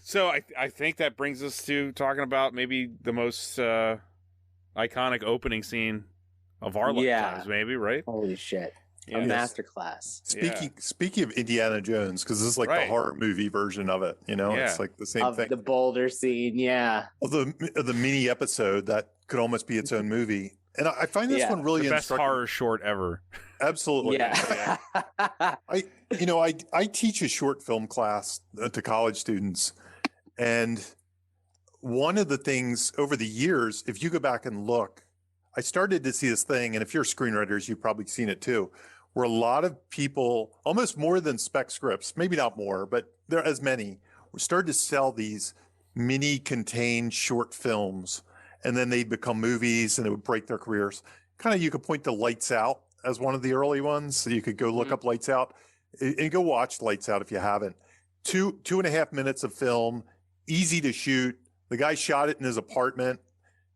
So I think that brings us to talking about maybe the most iconic opening scene of our lifetimes, maybe, right? Holy shit. A masterclass. Speaking of Indiana Jones, because this is like the horror movie version of it, it's like the same thing. The boulder scene, the mini episode that could almost be its own movie. And I find this one really the best horror short ever. Absolutely. Yeah. I teach a short film class to college students, And one of the things over the years, if you go back and look, I started to see this thing, and if you're screenwriters, you've probably seen it too, where a lot of people, almost more than spec scripts, maybe not more, but there are as many, we started to sell these mini contained short films, and then they'd become movies and it would break their careers. Kind of, you could point to Lights Out as one of the early ones. So you could go look up Lights Out and go watch Lights Out if you haven't. 2.5 minutes of film, easy to shoot. The guy shot it in his apartment.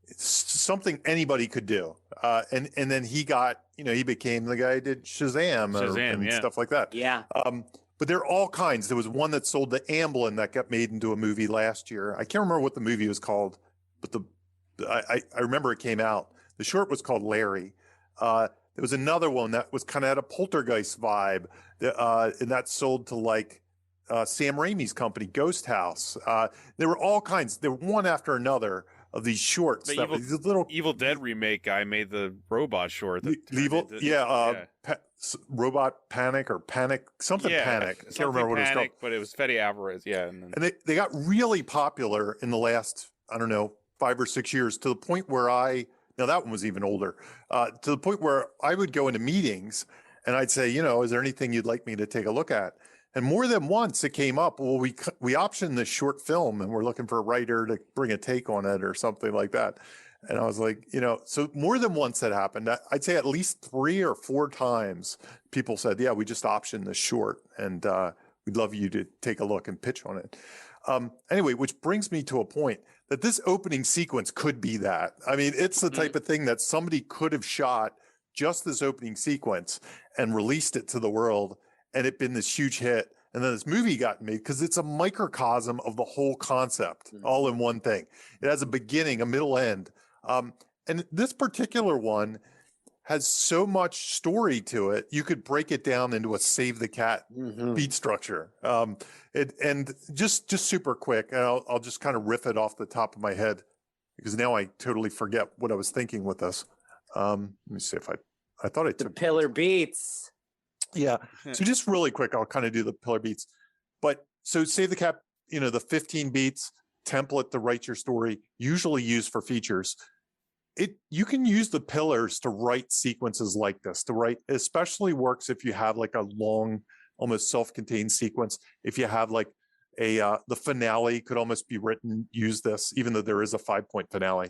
It's something anybody could do. And then he got, he became the guy who did Shazam and stuff like that. Yeah. But there are all kinds. There was one that sold to Amblin that got made into a movie last year. I can't remember what the movie was called, but I remember it came out. The short was called Larry. There was another one that was kind of had a poltergeist vibe, and that sold to like Sam Raimi's company, Ghost House. There were all kinds. There were one after another of these shorts. The Evil Dead remake guy made the robot short. Robot Panic or Panic, something Panic. I can't remember what it was called. But it was Fede Alvarez, And they got really popular in the last, 5 or 6 years, to the point where now that one was even older, to the point where I would go into meetings and I'd say, is there anything you'd like me to take a look at? And more than once it came up, well, we optioned this short film and we're looking for a writer to bring a take on it or something like that. And I was like, so more than once that happened. I'd say at least 3 or 4 times people said, yeah, we just optioned this short and we'd love you to take a look and pitch on it. Anyway, which brings me to a point that this opening sequence could be that. I mean, it's the type of thing that somebody could have shot just this opening sequence and released it to the world, and it been this huge hit. And then this movie got made because it's a microcosm of the whole concept all in one thing. It has a beginning, a middle, end. And this particular one has so much story to it. You could break it down into a Save the Cat beat structure. And just super quick, and I'll just kind of riff it off the top of my head because now I totally forget what I was thinking with this. Let me see if I thought I took the pillar beats. Yeah. So just really quick, I'll kind of do the pillar beats. But so Save the Cat, the 15 beats template to write your story, usually used for features. You can use the pillars to write sequences like this, especially works if you have like a long, almost self-contained sequence. If you have like the finale could almost be written, use this, even though there is a 5-point finale.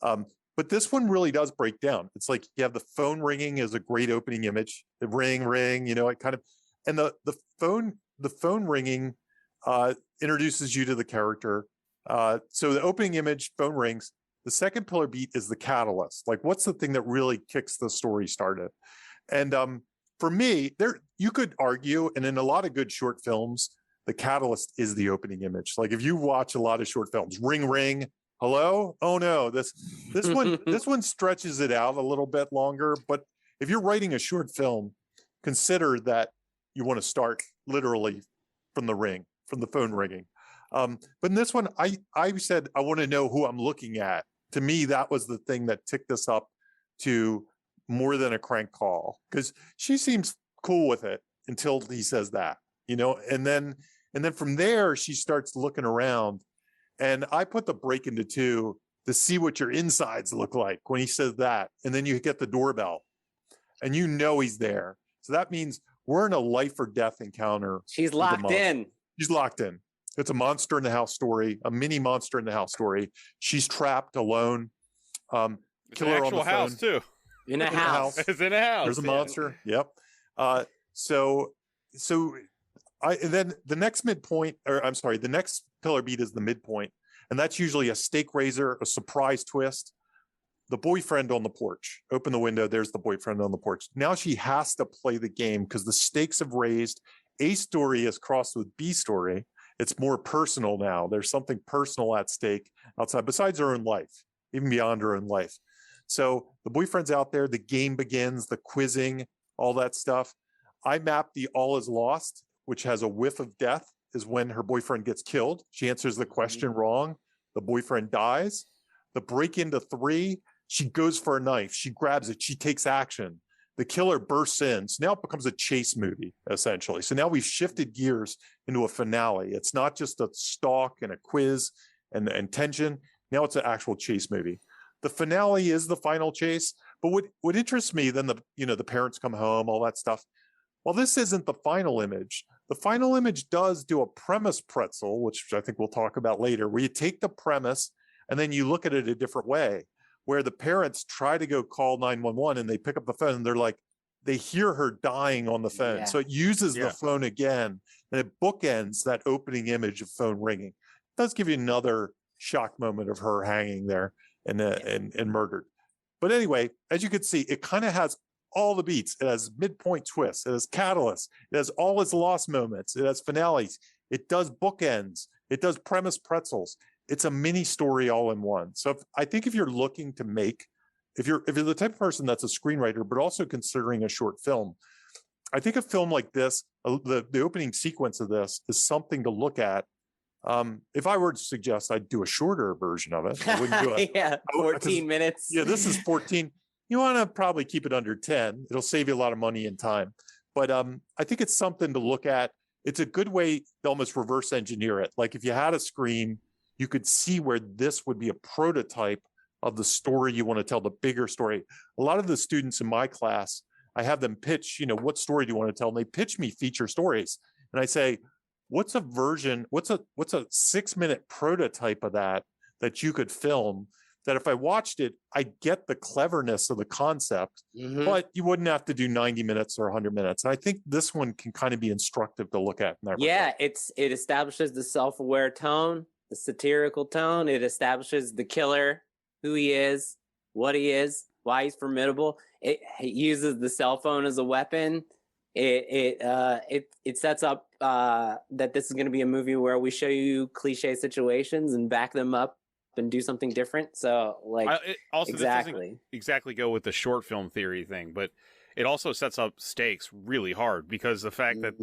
But this one really does break down. It's like you have the phone ringing as a great opening image. The ring, it kind of, and the phone ringing introduces you to the character. So the opening image, phone rings. The second pillar beat is the catalyst. Like, what's the thing that really kicks the story started? And for me, you could argue, and in a lot of good short films, the catalyst is the opening image. Like if you watch a lot of short films, ring, ring, hello? Oh no, this one stretches it out a little bit longer. But if you're writing a short film, consider that you want to start literally from the ring, from the phone ringing. But in this one, I said, I want to know who I'm looking at. To me, that was the thing that ticked us up to more than a crank call, because she seems cool with it until he says that, and then from there, she starts looking around. And I put the break into 2 to see what your insides look like when he says that. And then you get the doorbell and he's there. So that means we're in a life or death encounter. She's locked in. She's locked in. It's a monster in the house story, a mini monster in the house story. She's trapped alone. Killer on the phone. House too. In a house. It's in a house. There's a monster. Yep. So then the next the next pillar beat is the midpoint. And that's usually a stake raiser, a surprise twist. The boyfriend on the porch. Open the window. There's the boyfriend on the porch. Now she has to play the game because the stakes have raised. A story is crossed with B story. It's more personal now. There's something personal at stake outside, besides her own life, even beyond her own life. So the boyfriend's out there. The game begins, the quizzing, all that stuff. I mapped the all is lost, which has a whiff of death, is when her boyfriend gets killed. She answers the question wrong. The boyfriend dies. The break into 3, she goes for a knife. She grabs it. She takes action. the killer bursts in. So now it becomes a chase movie, essentially. So now we've shifted gears into a finale. It's not just a stalk and a quiz and tension. Now it's an actual chase movie. The finale is the final chase. But what interests me, then the parents come home, all that stuff. Well, this isn't the final image. The final image does do a premise pretzel, which I think we'll talk about later, where you take the premise and then you look at it a different way, where the parents try to go call 911 and they pick up the phone and they're like, they hear her dying on the phone. Yeah. So it uses the phone again, and it bookends that opening image of phone ringing. It does give you another shock moment of her hanging there and murdered. But anyway, as you can see, it kind of has all the beats. It has midpoint twists. It has catalysts. It has all its lost moments. It has finales. It does bookends. It does premise pretzels. It's a mini story all in one. So I think if you're looking to make, if you're the type of person that's a screenwriter, but also considering a short film, I think a film like this, the opening sequence of this is something to look at. If I were to suggest, I'd do a shorter version of it. I wouldn't do it. 14 minutes. Yeah, this is 14. You want to probably keep it under 10. It'll save you a lot of money and time. But I think it's something to look at. It's a good way to almost reverse engineer it. Like if you had a Scream, you could see where this would be a prototype of the story you want to tell, the bigger story. A lot of the students in my class, I have them pitch, what story do you want to tell? And they pitch me feature stories. And I say, what's a 6-minute prototype of that you could film, that if I watched it, I get the cleverness of the concept, but you wouldn't have to do 90 minutes or 100 minutes. And I think this one can kind of be instructive to look at in that regard. It establishes the self-aware tone, the satirical tone. It establishes the killer, who he is, what he is, why he's formidable. It uses the cell phone as a weapon. It sets up that this is going to be a movie where we show you cliche situations and back them up and do something different. So also, exactly. This doesn't exactly go with the short film theory thing, but it also sets up stakes really hard, because the fact that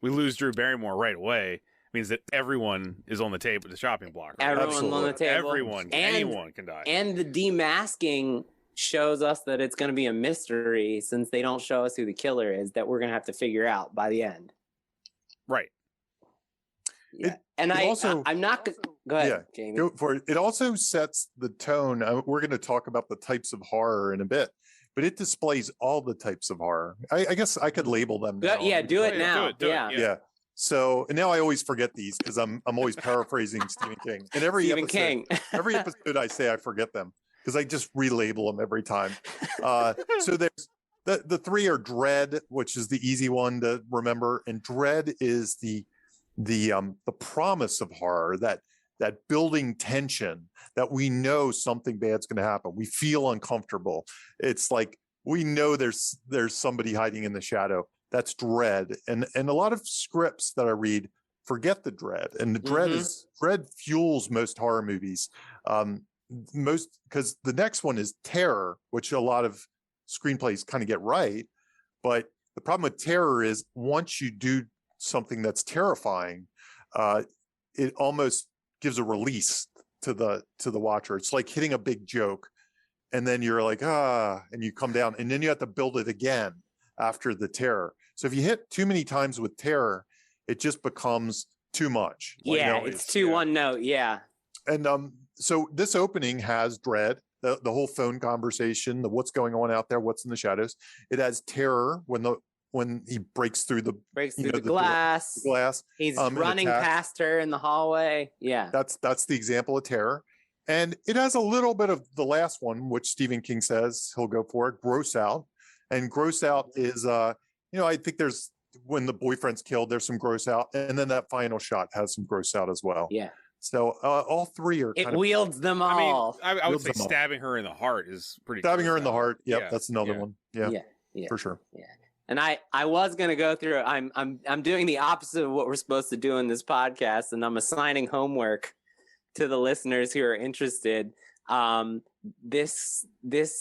we lose Drew Barrymore right away means that everyone is on the table at the shopping block. Right? Everyone's on the table. Anyone can die. And the demasking shows us that it's going to be a mystery, since they don't show us who the killer is, that we're going to have to figure out by the end. Right. Yeah. I'm not... Go ahead, Jamie. Go for it. It also sets the tone. We're going to talk about the types of horror in a bit, but it displays all the types of horror. I guess I could label them now. Yeah, do it now. Do it. Yeah. So, and now I always forget these because I'm always paraphrasing Stephen King. And every episode I say I forget them because I just relabel them every time. So there's the three are Dread, which is the easy one to remember, and Dread is the promise of horror, that building tension, that we know something bad's going to happen. We feel uncomfortable. It's like we know there's somebody hiding in the shadow. That's Dread. And a lot of scripts that I read forget the Dread. And the Dread fuels most horror movies. Because the next one is Terror, which a lot of screenplays kind of get right. But the problem with Terror is once you do something that's terrifying, it almost gives a release to the watcher. It's like hitting a big joke, and then you're like, and you come down, and then you have to build it again after the terror. So if you hit too many times with Terror, it just becomes too much. It's too one note. Yeah. And so this opening has Dread, the whole phone conversation, the what's going on out there, what's in the shadows. It has Terror when he breaks through the glass. The glass. He's running past her in the hallway. Yeah. That's the example of Terror. And it has a little bit of the last one, which Stephen King says he'll go for it, Gross Out. And Gross Out is I think there's when the boyfriend's killed, there's some gross out. And then that final shot has some gross out as well. Yeah. So all three are kind of wields them all. I would say stabbing her in the heart is pretty stabbing her in the heart. Yep, yeah. That's another one. Yeah. For sure. Yeah. And I was gonna go through. I'm doing the opposite of what we're supposed to do in this podcast, and I'm assigning homework to the listeners who are interested. This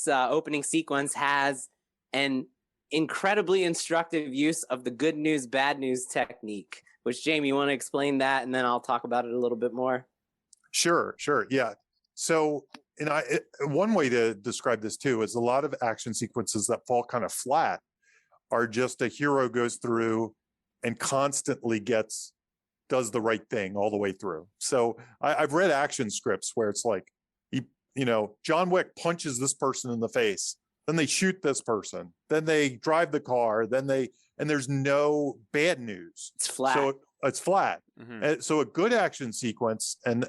opening sequence has an incredibly instructive use of the good news, bad news technique. Which, Jamie, you want to explain that, and then I'll talk about it a little bit more. Sure. Yeah. So one way to describe this too is a lot of action sequences that fall kind of flat are just a hero goes through and constantly does the right thing all the way through. So I've read action scripts where it's like, John Wick punches this person in the face, then they shoot this person, then they drive the car, and there's no bad news. It's flat. So it's flat. Mm-hmm. So a good action sequence and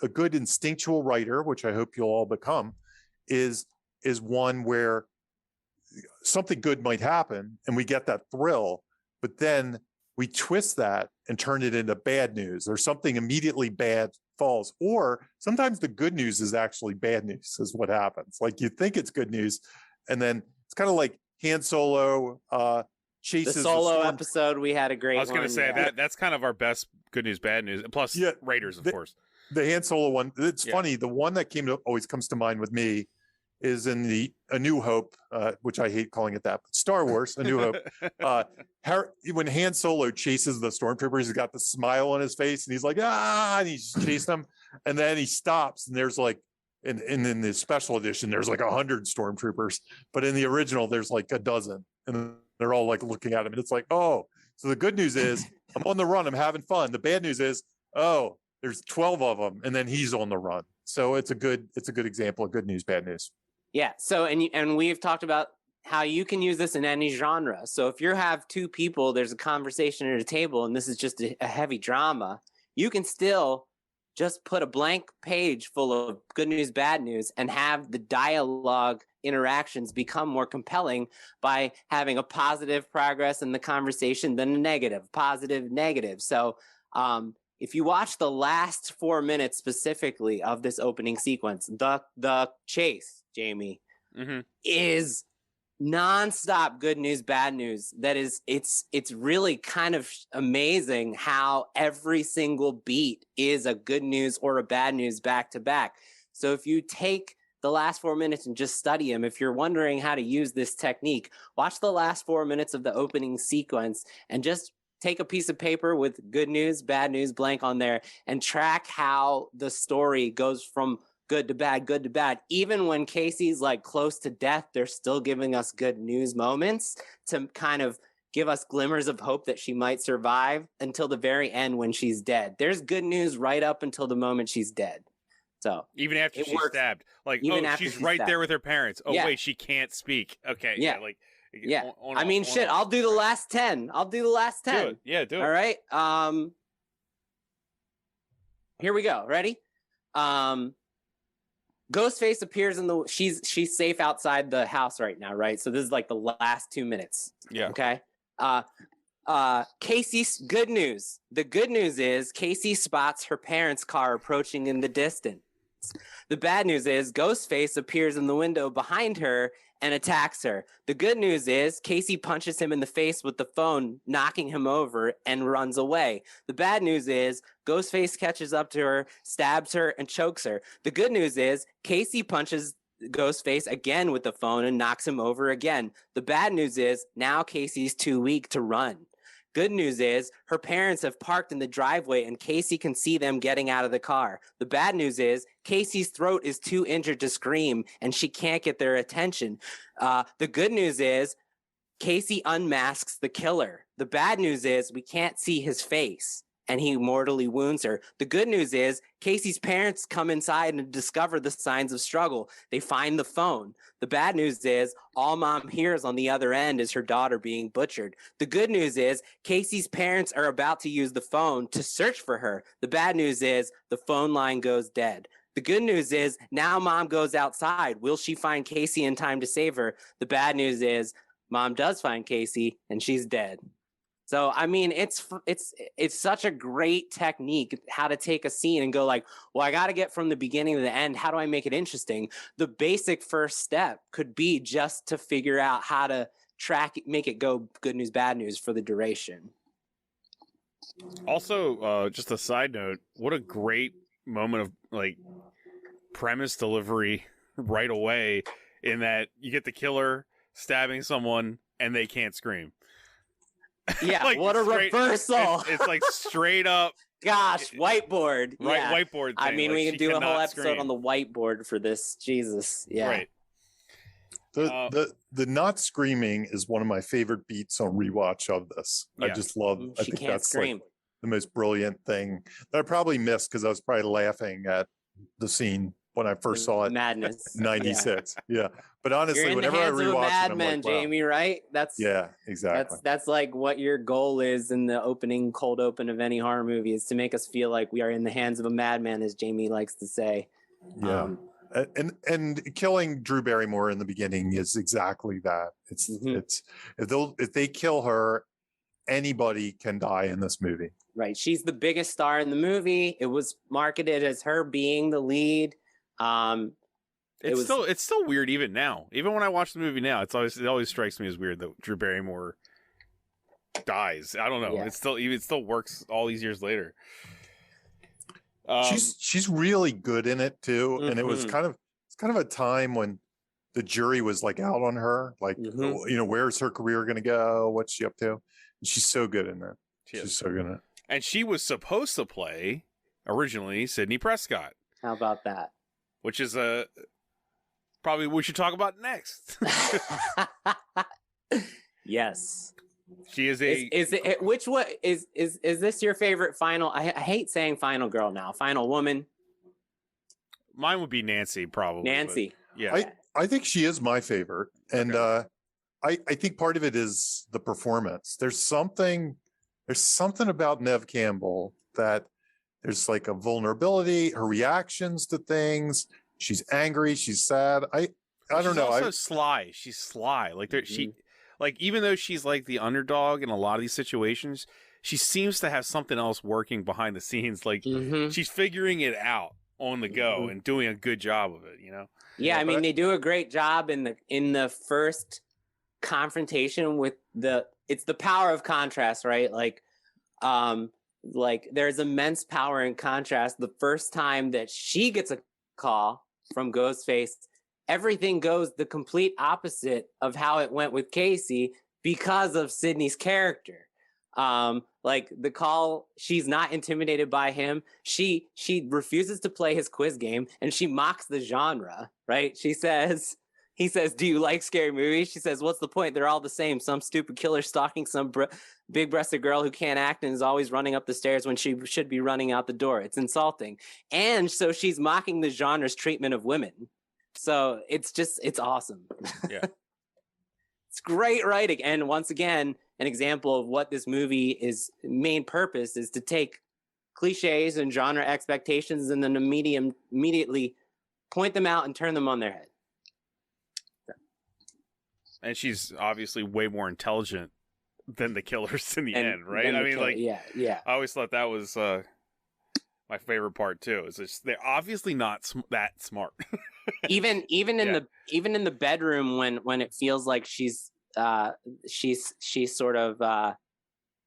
a good instinctual writer, which I hope you'll all become, is one where something good might happen and we get that thrill, but then we twist that and turn it into bad news, or something immediately bad falls. Or sometimes the good news is actually bad news is what happens. Like you think it's good news, and then it's kind of like Han Solo chases the Solo episode. We had a great one. I was going to say that's kind of our best good news, bad news. Plus Raiders, of course. The Han Solo one, it's funny. The one that always comes to mind with me is in A New Hope, which I hate calling it that, but Star Wars, A New Hope. When Han Solo chases the stormtroopers, he's got the smile on his face, and he's like, and he's chasing them, and then he stops, and there's like, and in the special edition, there's like 100 stormtroopers, but in the original, there's like a dozen, and they're all like looking at him, and it's like, oh. So the good news is, I'm on the run, I'm having fun. The bad news is, oh, there's 12 of them, and then he's on the run. So it's a good example of good news, bad news. Yeah. So, and we've talked about how you can use this in any genre. So if you have two people, there's a conversation at a table, and this is just a heavy drama, you can still just put a blank page full of good news, bad news, and have the dialogue interactions become more compelling by having a positive progress in the conversation than a negative, positive, negative. So, if you watch the last 4 minutes specifically of this opening sequence, the chase, Jamie, is nonstop good news, bad news. That is, it's really kind of amazing how every single beat is a good news or a bad news back to back. So if you take the last 4 minutes and just study them, if you're wondering how to use this technique, watch the last 4 minutes of the opening sequence and just take a piece of paper with good news, bad news, blank on there, and track how the story goes from good to bad, good to bad. Even when Casey's like close to death, they're still giving us good news moments to kind of give us glimmers of hope that she might survive until the very end when she's dead. There's good news right up until the moment she's dead. So even after she's stabbed, like, she's right there with her parents. Oh, wait, she can't speak. Okay. Yeah. I'll do the last 10. I'll do the last 10. Do it. Yeah, do it. All right. Here we go. Ready? Ghostface appears she's safe outside the house right now, right? So this is like the last 2 minutes. Yeah. Okay. Casey's good news. The good news is Casey spots her parents' car approaching in the distance. The bad news is Ghostface appears in the window behind her and attacks her. The good news is Casey punches him in the face with the phone, knocking him over, and runs away. The bad news is Ghostface catches up to her, stabs her, and chokes her. The good news is Casey punches Ghostface again with the phone and knocks him over again. The bad news is now Casey's too weak to run. Good news is her parents have parked in the driveway and Casey can see them getting out of the car. The bad news is Casey's throat is too injured to scream and she can't get their attention. The good news is Casey unmasks the killer. The bad news is we can't see his face and he mortally wounds her. The good news is Casey's parents come inside and discover the signs of struggle. They find the phone. The bad news is all mom hears on the other end is her daughter being butchered. The good news is Casey's parents are about to use the phone to search for her. The bad news is the phone line goes dead. The good news is now mom goes outside. Will she find Casey in time to save her? The bad news is mom does find Casey and she's dead. So, I mean, it's such a great technique how to take a scene and go like, well, I got to get from the beginning to the end. How do I make it interesting? The basic first step could be just to figure out how to track it, make it go good news, bad news for the duration. Also, just a side note, what a great moment of like premise delivery right away in that you get the killer stabbing someone and they can't scream. Yeah, like, what a reversal. It's like straight up gosh, whiteboard. Right, Yeah. whiteboard thing. I mean, like, we can do a whole episode scream. on the whiteboard for this. Jesus. Yeah. Right. The not screaming is one of my favorite beats on rewatch of this. Yeah. I just love. I She think can't that's scream. like the most brilliant thing that I probably missed because I was probably laughing at the scene when I first saw it. Madness. 96. Yeah. But honestly, You're in whenever the I hands of a rewatch it, I'm madman, like, wow. Jamie, right? Yeah, exactly. That's like what your goal is in the cold open of any horror movie, is to make us feel like we are in the hands of a madman, as Jamie likes to say. Yeah. And killing Drew Barrymore in the beginning is exactly that. It's if they kill her, anybody can die in this movie. Right. She's the biggest star in the movie. It was marketed as her being the lead. It's still weird even now. Even when I watch the movie now, it always strikes me as weird that Drew Barrymore dies. I don't know. Yeah. It still works all these years later. She's really good in it too, and it was kind of a time when the jury was like out on her, like where's her career going to go? What's she up to? And she's so good in it. She's so good in it. And she was supposed to play originally Sidney Prescott. How about that? Which is probably we should talk about next. Yes. She is is this your favorite final? I hate saying final girl now. Final woman. Mine would be Nancy, probably. Nancy. Yeah. I think she is my favorite. And I think part of it is the performance. There's something about Neve Campbell that there's like a vulnerability, her reactions to things. She's angry, she's sad. I don't know. She's also sly. She's sly. Like like even though she's like the underdog in a lot of these situations, she seems to have something else working behind the scenes. Like she's figuring it out on the go and doing a good job of it, you know? Yeah, I mean, they do a great job in the first confrontation with it's the power of contrast, right? Like there's immense power in contrast. The first time that she gets a call from Ghostface, everything goes the complete opposite of how it went with Casey because of Sydney's character. Like the call, she's not intimidated by him. She refuses to play his quiz game, and she mocks the genre, right? He says, do you like scary movies? She says, what's the point? They're all the same. Some stupid killer stalking some big-breasted girl who can't act and is always running up the stairs when she should be running out the door. It's insulting. And so she's mocking the genre's treatment of women. So it's awesome. Yeah. It's great writing. And once again, an example of what this movie is main purpose is to take cliches and genre expectations and then immediately point them out and turn them on their head. And she's obviously way more intelligent than the killers in the end, right? I mean, yeah. I always thought that was my favorite part too. Is just they're obviously not that smart. even in the bedroom when it feels like she's sort of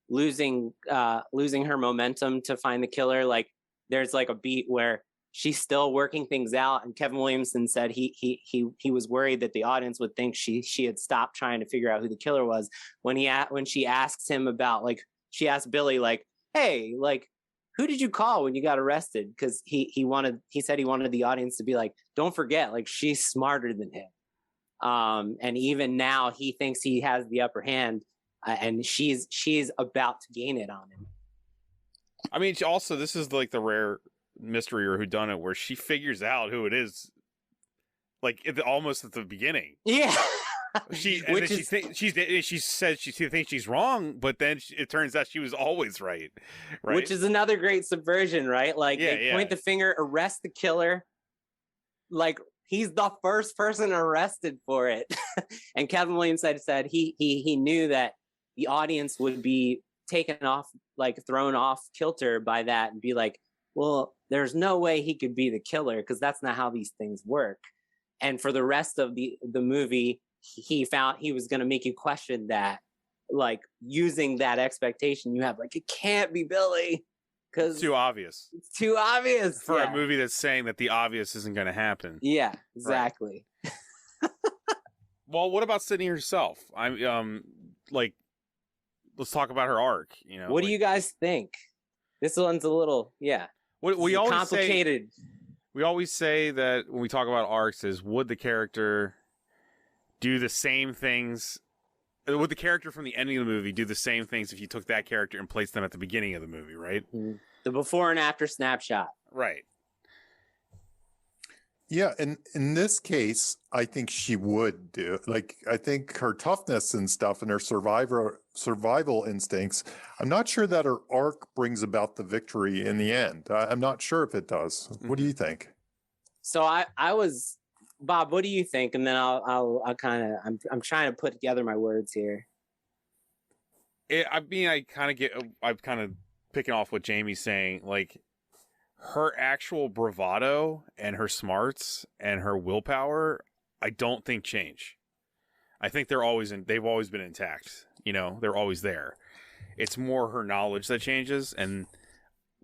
losing her momentum to find the killer. Like there's like a beat where she's still working things out, and Kevin Williamson said he was worried that the audience would think she had stopped trying to figure out who the killer was when she asks him about, like, she asked Billy, like, hey, like, who did you call when you got arrested? Because he said he wanted the audience to be like, don't forget, like, she's smarter than him. And even now he thinks he has the upper hand, and she's about to gain it on him. I mean, also, this is like the rare mystery or whodunit where she figures out who it is, like almost at the beginning. Yeah. She says she thinks she's wrong, but then it turns out she was always right. Which is another great subversion, right? Like they point the finger, arrest the killer. Like he's the first person arrested for it. And Kevin Williamson said he knew that the audience would be taken off, like thrown off kilter by that, and be like, well, there's no way he could be the killer because that's not how these things work. And for the rest of the movie, he found he was going to make you question that, like using that expectation you have, like, it can't be Billy because too obvious. It's too obvious for a movie that's saying that the obvious isn't going to happen. Yeah, exactly. Right. Well, what about Sydney herself? I'm like, let's talk about her arc. You know, what do you guys think? This one's a little, We always complicated. We always say that when we talk about arcs is would the character do the same things? Would the character from the ending of the movie do the same things if you took that character and placed them at the beginning of the movie, right? The before and after snapshot. Right. Yeah, and in this case, I think she would do. Like, I think her toughness and stuff and her survival instincts, I'm not sure that her arc brings about the victory in the end. I'm not sure if it does. What do you think? So I was, Bob, what do you think? And then I'll kind of, I'm trying to put together my words here. I'm kind of picking off what Jamie's saying. Like, her actual bravado and her smarts and her willpower, I don't think change. I think they've always been intact. You know, they're always there. It's more her knowledge that changes. And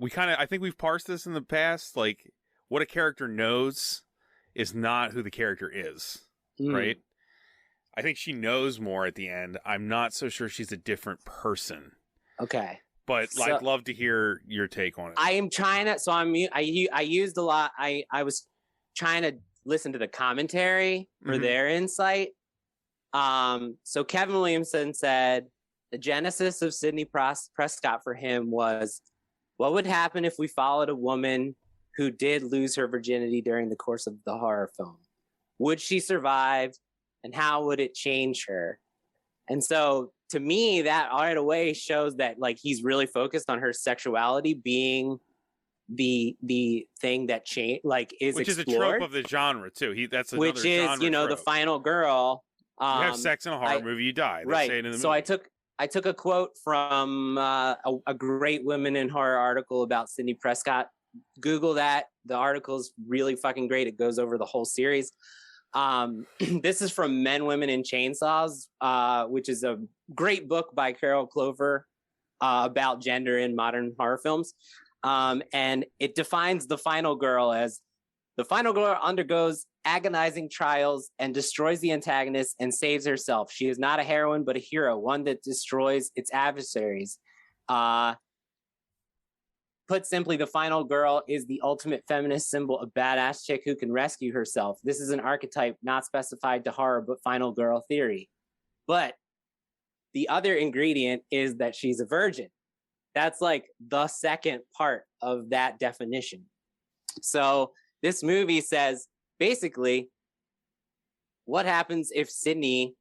I think we've parsed this in the past. Like, what a character knows is not who the character is, right? I think she knows more at the end. I'm not so sure she's a different person. Okay. But I'd love to hear your take on it. I am trying to, so I used a lot. I was trying to listen to the commentary for their insight. So Kevin Williamson said the genesis of Sidney Prescott for him was, what would happen if we followed a woman who did lose her virginity during the course of the horror film? Would she survive, and how would it change her? And so to me, that right away shows that like he's really focused on her sexuality being the thing that is which explored. Is a trope of the genre too. That's another which is genre trope. The final girl. You have sex in a horror movie, you die. They say it in the so movie. I took a quote from a great Women in Horror article about Sidney Prescott. Google that. The article's really fucking great. It goes over the whole series. This is from Men, Women, and Chainsaws, which is a great book by Carol Clover about gender in modern horror films. And it defines the final girl as the final girl undergoes agonizing trials and destroys the antagonist and saves herself. She is not a heroine, but a hero, one that destroys its adversaries. Put simply, the final girl is the ultimate feminist symbol, a badass chick who can rescue herself. This is an archetype not specified to horror, but final girl theory. But the other ingredient is that she's a virgin. That's like the second part of that definition. So this movie says, basically, what happens if Sydney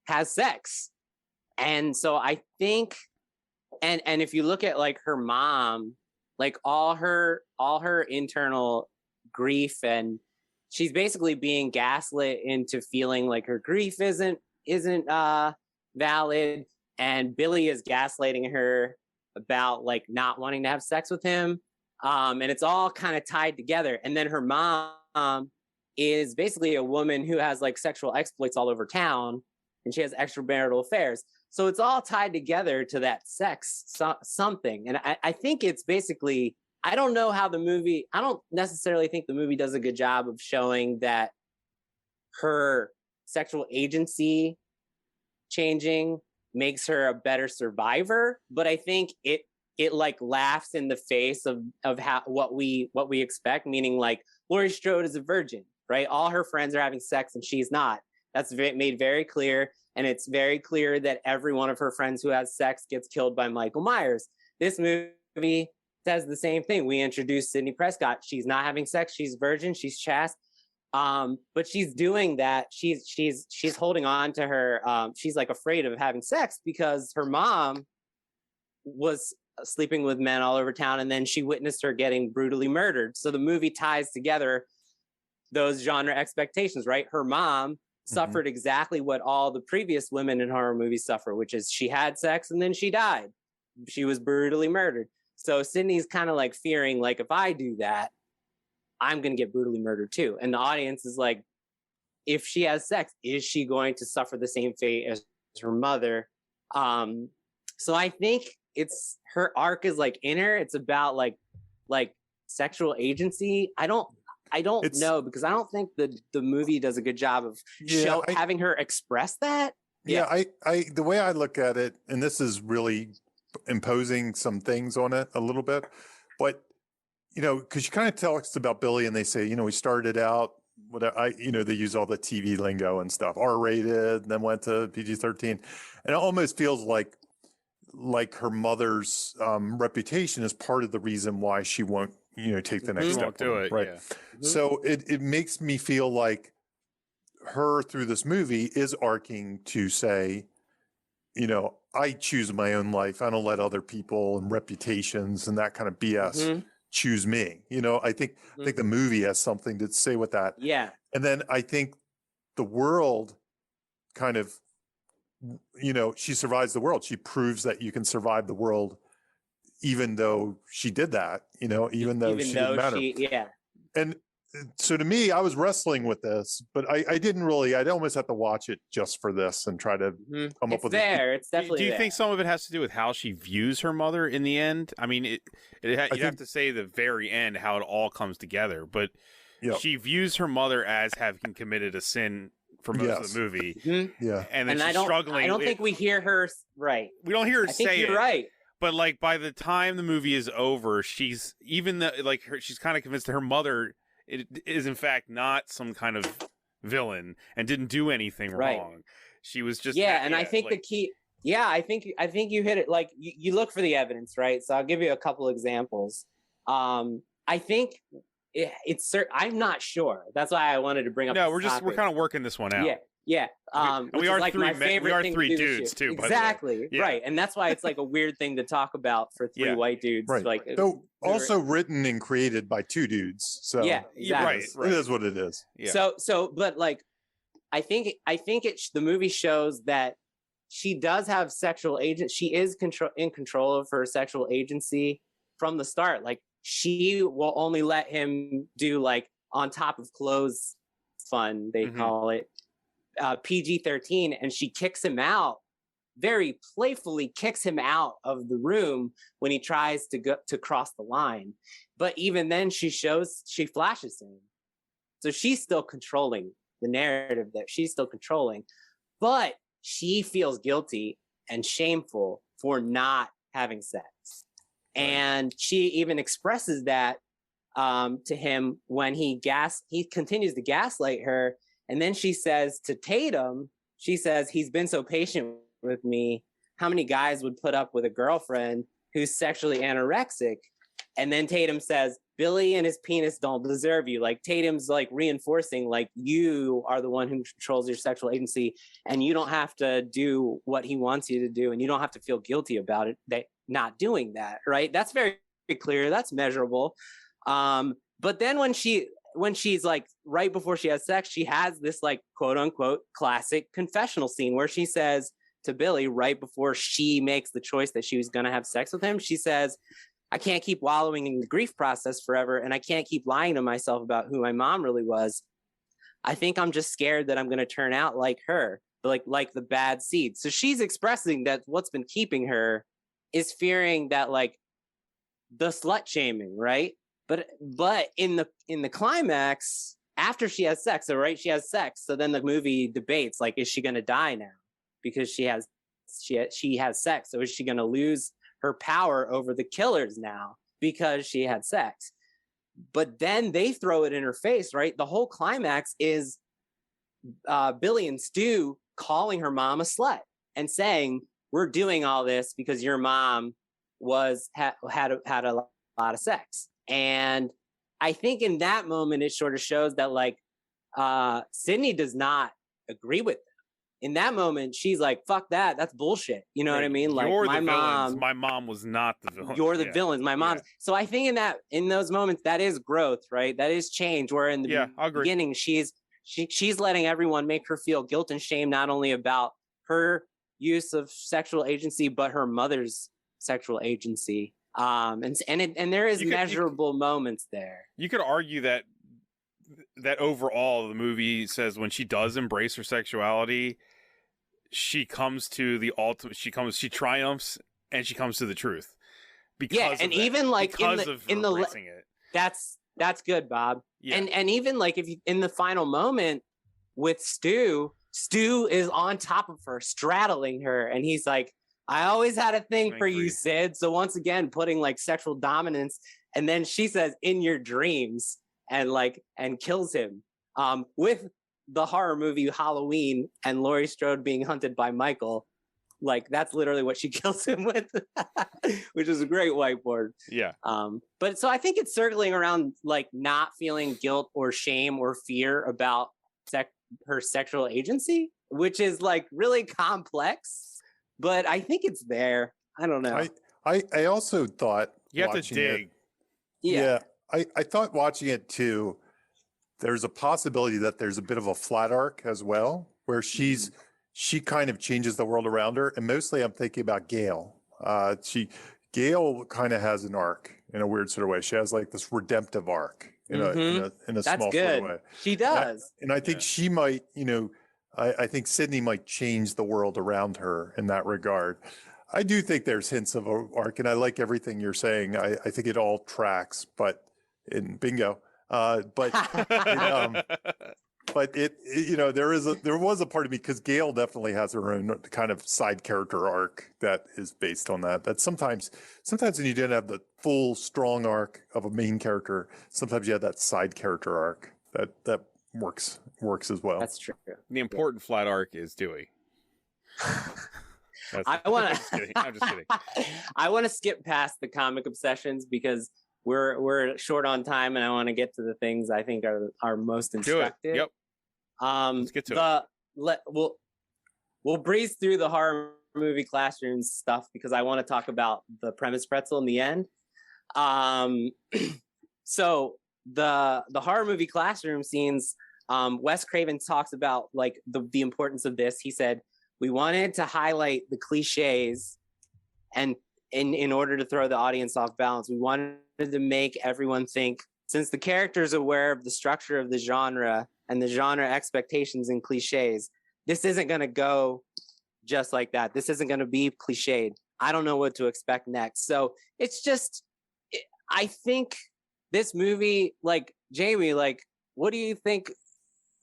has sex? And so I think, and if you look at like her mom, like all her internal grief, and she's basically being gaslit into feeling like her grief isn't valid, and Billy is gaslighting her about like not wanting to have sex with him, and it's all kind of tied together. And then her mom is basically a woman who has like sexual exploits all over town, and she has extramarital affairs. So it's all tied together to that sex something. And I think it's basically, I don't necessarily think the movie does a good job of showing that her sexual agency changing makes her a better survivor. But I think it like laughs in the face of what we expect, meaning like Laurie Strode is a virgin, right? All her friends are having sex and she's not. That's made very clear. And it's very clear that every one of her friends who has sex gets killed by Michael Myers. This movie says the same thing. We introduced Sidney Prescott. She's not having sex. She's virgin. She's chaste. But she's doing that. She's holding on to her. She's like afraid of having sex because her mom was sleeping with men all over town, and then she witnessed her getting brutally murdered. So the movie ties together those genre expectations, right? Her mom suffered exactly what all the previous women in horror movies suffer, which is she had sex and then she died. She was brutally murdered. So Sydney's kind of like fearing, like, if I do that, I'm going to get brutally murdered too. And the audience is like, if she has sex, is she going to suffer the same fate as her mother? So I think it's her arc is like in her. It's about like sexual agency. I don't know, because I don't think the movie does a good job of having her express that. Yeah, I the way I look at it, and this is really imposing some things on it a little bit. But, you know, because you kind of talks about Billy and they say, you know, we started out, they use all the TV lingo and stuff, R-rated, then went to PG-13. And it almost feels like her mother's reputation is part of the reason why she won't, you know, take the next step. Won't do it, right? Yeah. So it makes me feel like her through this movie is arcing to say, you know, I choose my own life. I don't let other people and reputations and that kind of BS choose me. You know, I think the movie has something to say with that. Yeah. And then I think the world kind of, you know, she survives the world. She proves that you can survive the world, even though she did that, you know, even though she didn't matter. And so to me, I was wrestling with this, but I didn't really, I'd almost have to watch it just for this and try to come up with It's definitely Do you think some of it has to do with how she views her mother in the end? I mean, you'd have to say the very end, how it all comes together, but she views her mother as having committed a sin for most of the movie. Yeah. And then she's struggling. I don't think we hear her, right. We don't hear her say it. I think you're right. But like by the time the movie is over, she's she's kind of convinced that her mother is in fact not some kind of villain and didn't do anything wrong. She was just and I think the key I think you hit it. Like you look for the evidence, right? So I'll give you a couple examples. I think it's certain. I'm not sure. That's why I wanted to bring up. No, we're kind of working this one out. Yeah. We are like three dudes too. Exactly. Right. And that's why it's like a weird thing to talk about for three white dudes. Right. Like also written and created by two dudes. So exactly. It is what it is. Yeah. So, but like, I think the movie shows that she does have sexual agent. She is in control of her sexual agency from the start. Like she will only let him do like on top of clothes fun, they call it, PG-13, and she kicks him out, very playfully kicks him out of the room when he tries to cross the line. But even then she flashes him. So she's still controlling the narrative, that she's still controlling, but she feels guilty and shameful for not having sex. And she even expresses that to him when he continues to gaslight her. And then she says to Tatum, she says, he's been so patient with me. How many guys would put up with a girlfriend who's sexually anorexic? And then Tatum says, Billy and his penis don't deserve you. Like Tatum's like reinforcing, like you are the one who controls your sexual agency and you don't have to do what he wants you to do. And you don't have to feel guilty about it, not doing that. Right. That's very clear. That's measurable. But then when she's like right before she has sex, she has this like quote unquote classic confessional scene where she says to Billy right before she makes the choice that she was going to have sex with him, she says, I can't keep wallowing in the grief process forever. And I can't keep lying to myself about who my mom really was. I think I'm just scared that I'm going to turn out like her, like the bad seed. So she's expressing that what's been keeping her is fearing that like the slut shaming, right? But in the climax, after she has sex, so right, she has sex. So then the movie debates, like, is she going to die now because she has sex? So is she going to lose her power over the killers now because she had sex? But then they throw it in her face, right? The whole climax is Billy and Stu calling her mom a slut and saying, we're doing all this because your mom had a lot of sex. And I think in that moment, it sort of shows that like Sydney does not agree with them. In that moment, she's like, fuck that. That's bullshit. You know what I mean? Like my mom was not the villain. You're the villains. My mom's. Yeah. So I think in those moments, that is growth, right? That is change. Where in the beginning, she's letting everyone make her feel guilt and shame, not only about her use of sexual agency, but her mother's sexual agency. And there is measurable moments there. You could argue that overall the movie says when she does embrace her sexuality, she comes to the ultimate. She triumphs and she comes to the truth. Because and even like in the it. That's good, Bob. Yeah. And even like if you, in the final moment with Stu is on top of her, straddling her, and he's like, I always had a thing for you, Angry. Sid. So once again, putting like sexual dominance, and then she says in your dreams and kills him. With the horror movie Halloween and Laurie Strode being hunted by Michael, like that's literally what she kills him with, which is a great whiteboard. Yeah. But so I think it's circling around like not feeling guilt or shame or fear about her sexual agency, which is like really complex. But I think it's there. I don't know. I also thought You have to dig. I thought watching it too, there's a possibility that there's a bit of a flat arc as well, where she kind of changes the world around her. And mostly I'm thinking about Gail. Gail kind of has an arc in a weird sort of way. She has like this redemptive arc in a small sort of way. She does. And I think she might, I think Sydney might change the world around her in that regard. I do think there's hints of an arc, and I like everything you're saying. I think it all tracks, but in bingo. But there was a part of me, because Gail definitely has her own kind of side character arc that is based on that. That sometimes when you didn't have the full strong arc of a main character, sometimes you have that side character arc that works as well. That's true. The important flat arc is Dewey. I'm just kidding. I want to skip past the comic obsessions because we're short on time, and I want to get to the things I think are most instructive. Do it. Yep. Let's get to it. We'll breeze through the horror movie classrooms stuff because I want to talk about the premise pretzel in the end. So the horror movie classroom scenes, Wes Craven talks about like the importance of this. He said, we wanted to highlight the cliches, and in order to throw the audience off balance, we wanted to make everyone think, since the character's aware of the structure of the genre and the genre expectations and cliches, this isn't going to go just like that. This isn't going to be cliched. I don't know what to expect next. So it's just, I think this movie, like, Jamie, like, what do you think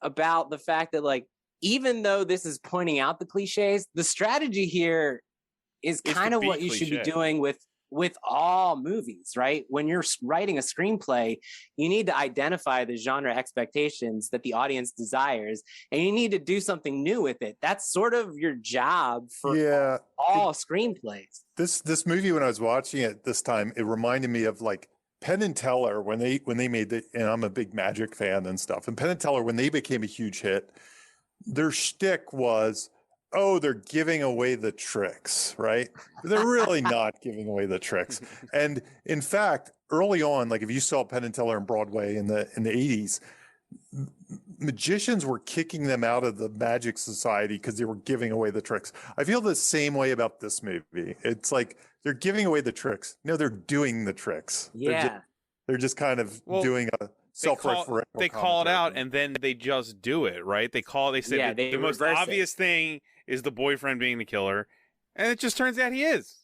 about the fact that, like, even though this is pointing out the cliches, the strategy here is kind of what you should be doing with all movies, right? When you're writing a screenplay, you need to identify the genre expectations that the audience desires, and you need to do something new with it. That's sort of your job for all screenplays. This movie, when I was watching it this time, it reminded me of like Penn and Teller when they made it, and I'm a big Magic fan and stuff. And Penn and Teller, when they became a huge hit, their shtick was, oh, they're giving away the tricks, right? They're really not giving away the tricks. And in fact, early on, like if you saw Penn and Teller on Broadway in the 80s, magicians were kicking them out of the Magic Society because they were giving away the tricks. I feel the same way about this movie. It's like they're giving away the tricks. No, they're doing the tricks. Yeah. They're just kind of doing a self-referential. They call it out and then they just do it, right? They say the most obvious thing is the boyfriend being the killer, and it just turns out he is.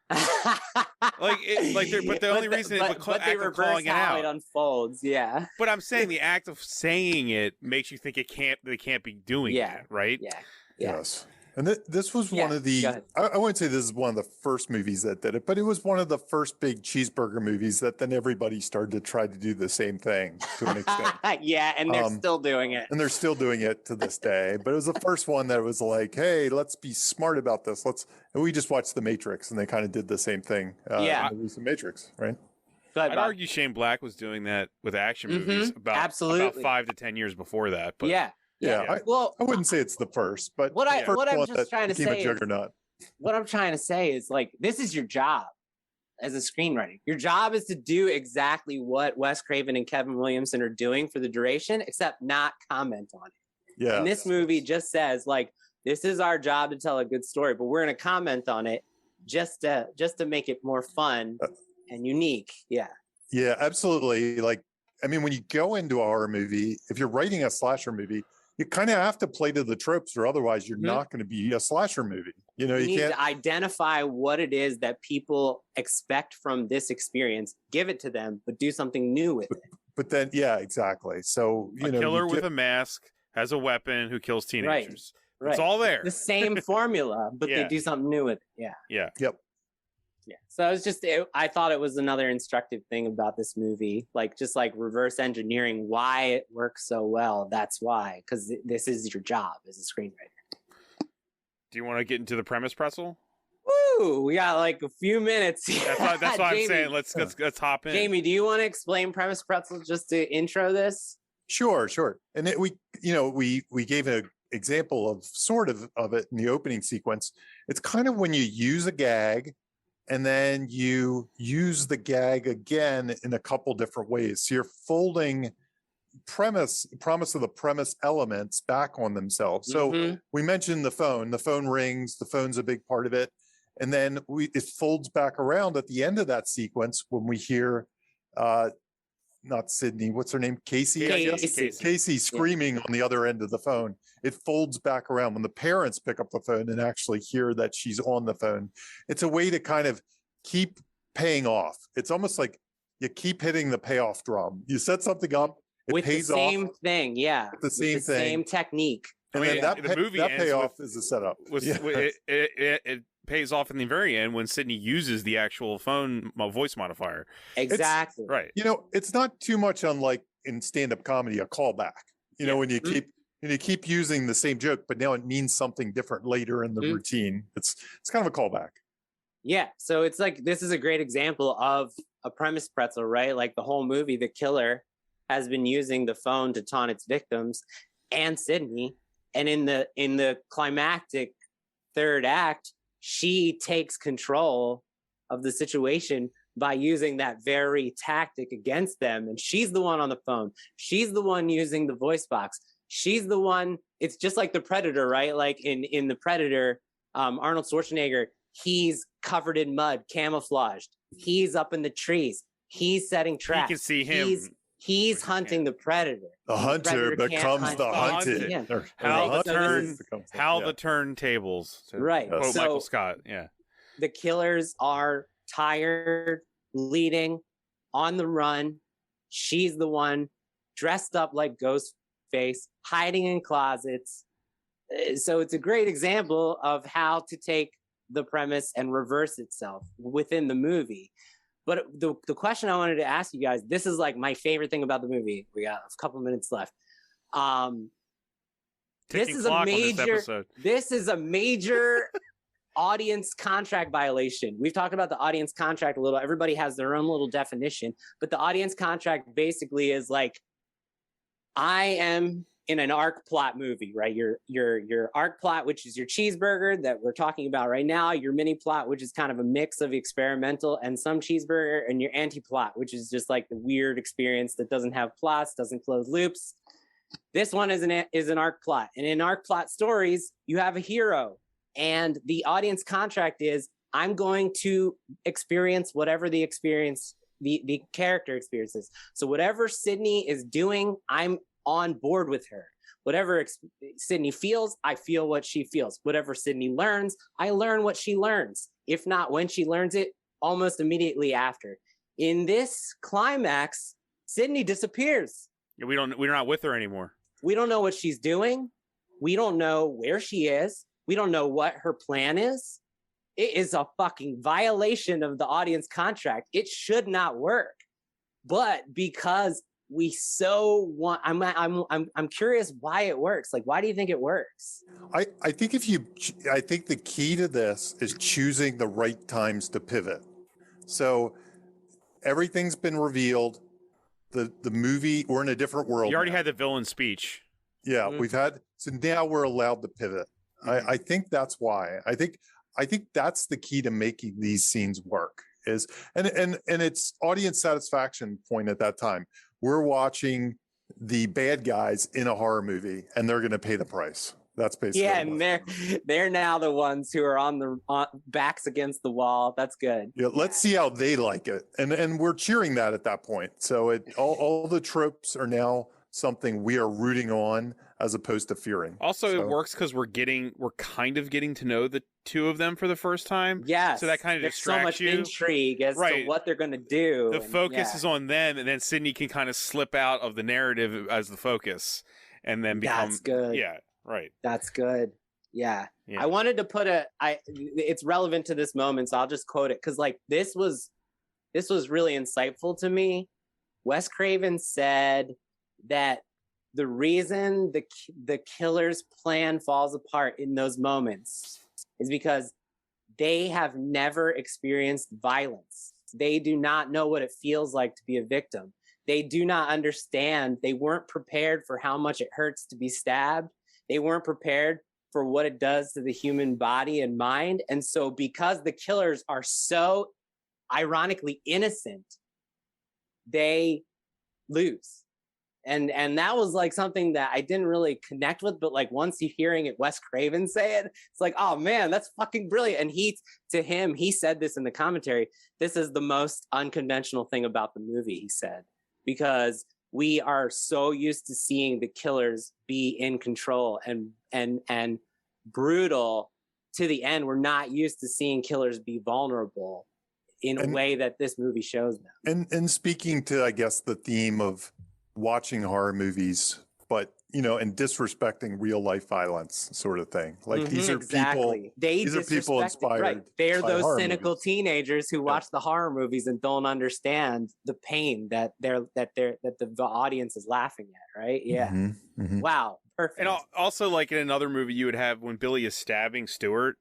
But the only reason it's the act of calling it out, it unfolds. Yeah. But I'm saying the act of saying it makes you think they can't be doing that, right? Yeah. Yes. And this was one of the, I wouldn't say this is one of the first movies that did it, but it was one of the first big cheeseburger movies that then everybody started to try to do the same thing to an extent. Yeah, and they're still doing it. And they're still doing it to this day. But it was the first one that was like, hey, let's be smart about this. And we just watched The Matrix, and they kind of did the same thing in the recent Matrix, right? I'd argue Shane Black was doing that with action movies about 5 to 10 years before that. But Yeah, I wouldn't say it's the first, but what I'm just trying to say is, what I'm trying to say is, like, this is your job as a screenwriter. Your job is to do exactly what Wes Craven and Kevin Williamson are doing for the duration, except not comment on it. Yeah. And this movie just says, like, this is our job to tell a good story, but we're going to comment on it just to make it more fun and unique. Yeah. Yeah, absolutely. Like, I mean, when you go into a horror movie, if you're writing a slasher movie, you kind of have to play to the tropes, or otherwise you're not going to be a slasher movie. You need to identify what it is that people expect from this experience, give it to them, but do something new with it. But then, yeah, exactly. So, a killer with a mask has a weapon who kills teenagers. Right. It's all there. The same formula, but they do something new with it. Yeah. Yeah. Yep. Yeah. So I thought it was another instructive thing about this movie, like just like reverse engineering why it works so well. That's why, because this is your job as a screenwriter. Do you want to get into the premise, Pretzel? Woo! We got like a few minutes. That's what I'm saying. Let's hop in. Jamie, do you want to explain premise, Pretzel, just to intro this? Sure. And we gave an example of sort of it in the opening sequence. It's kind of when you use a gag and then you use the gag again in a couple different ways. So you're folding promise of the premise elements back on themselves. So we mentioned the phone rings, the phone's a big part of it. And then it folds back around at the end of that sequence when we hear, not Sydney, what's her name? Casey, I guess? Casey screaming on the other end of the phone. It folds back around when the parents pick up the phone and actually hear that she's on the phone. It's a way to kind of keep paying off. It's almost like you keep hitting the payoff drum. You set something up, it pays off. With the same thing, yeah. With the same thing. Same technique. And then that payoff is a setup. It pays off in the very end when Sydney uses the actual phone voice modifier. Exactly. Right. It's not too much unlike in stand-up comedy, a callback. When you keep using the same joke, but now it means something different later in the routine. It's kind of a callback. Yeah. So it's like, this is a great example of a premise, Pretzel, right? Like the whole movie, the killer has been using the phone to taunt its victims and Sydney. And in the climactic third act, she takes control of the situation by using that very tactic against them. And she's the one on the phone. She's the one using the voice box. She's the one. It's just like the Predator, right? Like in the Predator, Arnold Schwarzenegger, he's covered in mud, camouflaged. He's up in the trees. He's setting traps. You can see him. He's hunting the predator. The hunter becomes the hunted. Yeah. How the turntables. Right. Quote Michael Scott. Yeah. The killers are tired, bleeding, on the run. She's the one dressed up like Ghostface, hiding in closets. So it's a great example of how to take the premise and reverse itself within the movie. But the question I wanted to ask you guys, this is like my favorite thing about the movie. We got a couple minutes left. This is a major audience contract violation. We've talked about the audience contract a little. Everybody has their own little definition, but the audience contract basically is like, I am in an arc plot movie, right? Your arc plot, which is your cheeseburger that we're talking about right now, your mini plot, which is kind of a mix of experimental and some cheeseburger, and your anti-plot, which is just like the weird experience that doesn't have plots, doesn't close loops. This one is an arc plot. And in arc plot stories, you have a hero. And the audience contract is, I'm going to experience whatever the character experiences. So whatever Sydney is doing, I'm on board with her. Whatever Sydney feels, I feel what she feels. Whatever Sydney learns, I learn what she learns. If not when she learns it, almost immediately after. In this climax, Sydney disappears. Yeah, we're not with her anymore. We don't know what she's doing. We don't know where she is. We don't know what her plan is. It is a fucking violation of the audience contract. It should not work. But because we so want, I'm curious why it works. Like, why do you think it works? I think the key to this is choosing the right times to pivot. So everything's been revealed. The movie, we're in a different world. You already had the villain speech. Yeah, so now we're allowed to pivot. I think that's why. I think that's the key to making these scenes work is, and it's audience satisfaction point at that time. We're watching the bad guys in a horror movie and they're going to pay the price. That's basically and they're now the ones who are on the backs against the wall. That's good. Yeah, let's see how they like it, and we're cheering that at that point. So all the tropes are now something we are rooting on as opposed to fearing. Also, it works because we're kind of getting to know the two of them for the first time. Yes. So that kind of distracts you. There's so much intrigue as to what they're going to do. The focus is on them, and then Sydney can kind of slip out of the narrative as the focus, and then become. That's good. Yeah. Right. That's good. Yeah. I wanted to put it's relevant to this moment, so I'll just quote it because like this was really insightful to me. Wes Craven said that the reason the killer's plan falls apart in those moments is because they have never experienced violence. They do not know what it feels like to be a victim. They do not understand. They weren't prepared for how much it hurts to be stabbed. They weren't prepared for what it does to the human body and mind. And so because the killers are so ironically innocent, they lose. And that was like something that I didn't really connect with, but like once you hearing it, Wes Craven say it, it's like, oh man, that's fucking brilliant. And he said this in the commentary, this is the most unconventional thing about the movie, he said, because we are so used to seeing the killers be in control and brutal to the end. We're not used to seeing killers be vulnerable in a way that this movie shows them. And speaking to, I guess, the theme of watching horror movies, but and disrespecting real life violence, sort of thing. Like these are people. These are people inspired. Right. They're those cynical movies. Teenagers who watch the horror movies and don't understand the pain that the audience is laughing at. Right? Yeah. Mm-hmm. Wow. Perfect. And also, like in another movie, you would have when Billy is stabbing Stuart.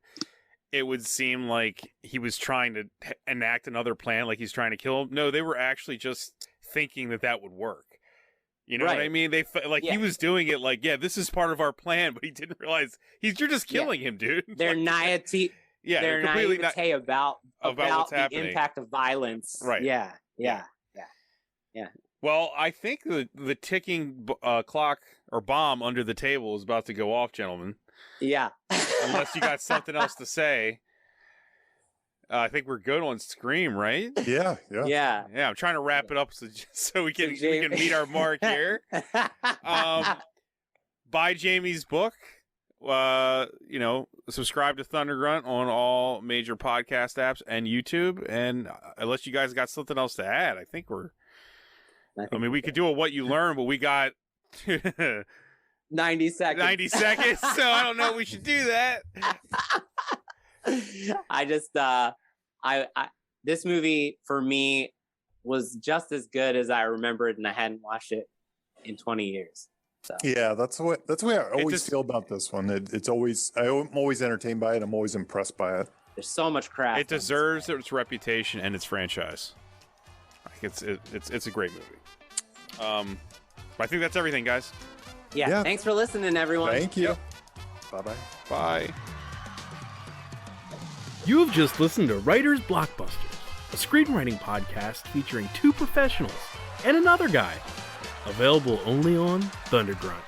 It would seem like he was trying to enact another plan, like he's trying to kill him. No, they were actually just thinking that would work. You know what I mean? He was doing it like, yeah, this is part of our plan, but he didn't realize you're just killing him, dude. They're naivete. Yeah, they're completely naivete about what's the happening. Impact of violence. Right. Yeah. Well, I think the ticking clock or bomb under the table is about to go off, gentlemen. Yeah. Unless you got something else to say. I think we're good on Scream, right? Yeah. I'm trying to wrap it up so we can meet our mark here. Buy Jamie's book. Subscribe to Thunder Grunt on all major podcast apps and YouTube. And unless you guys got something else to add, I think we could do a what you learn, but we got 90 seconds. 90 seconds. So I don't know if we should do that. I just this movie for me was just as good as I remembered, and I hadn't watched it in 20 years. So yeah, that's the way I always feel about this one. I'm always entertained by it. I'm always impressed by it. There's so much craft. It deserves its reputation and its franchise. It's a great movie. But I think that's everything, guys. Yeah. Thanks for listening, everyone. Thank you. Yep. Bye-bye. Bye. You have just listened to Writer's Blockbusters, a screenwriting podcast featuring two professionals and another guy. Available only on Thunder Grunt.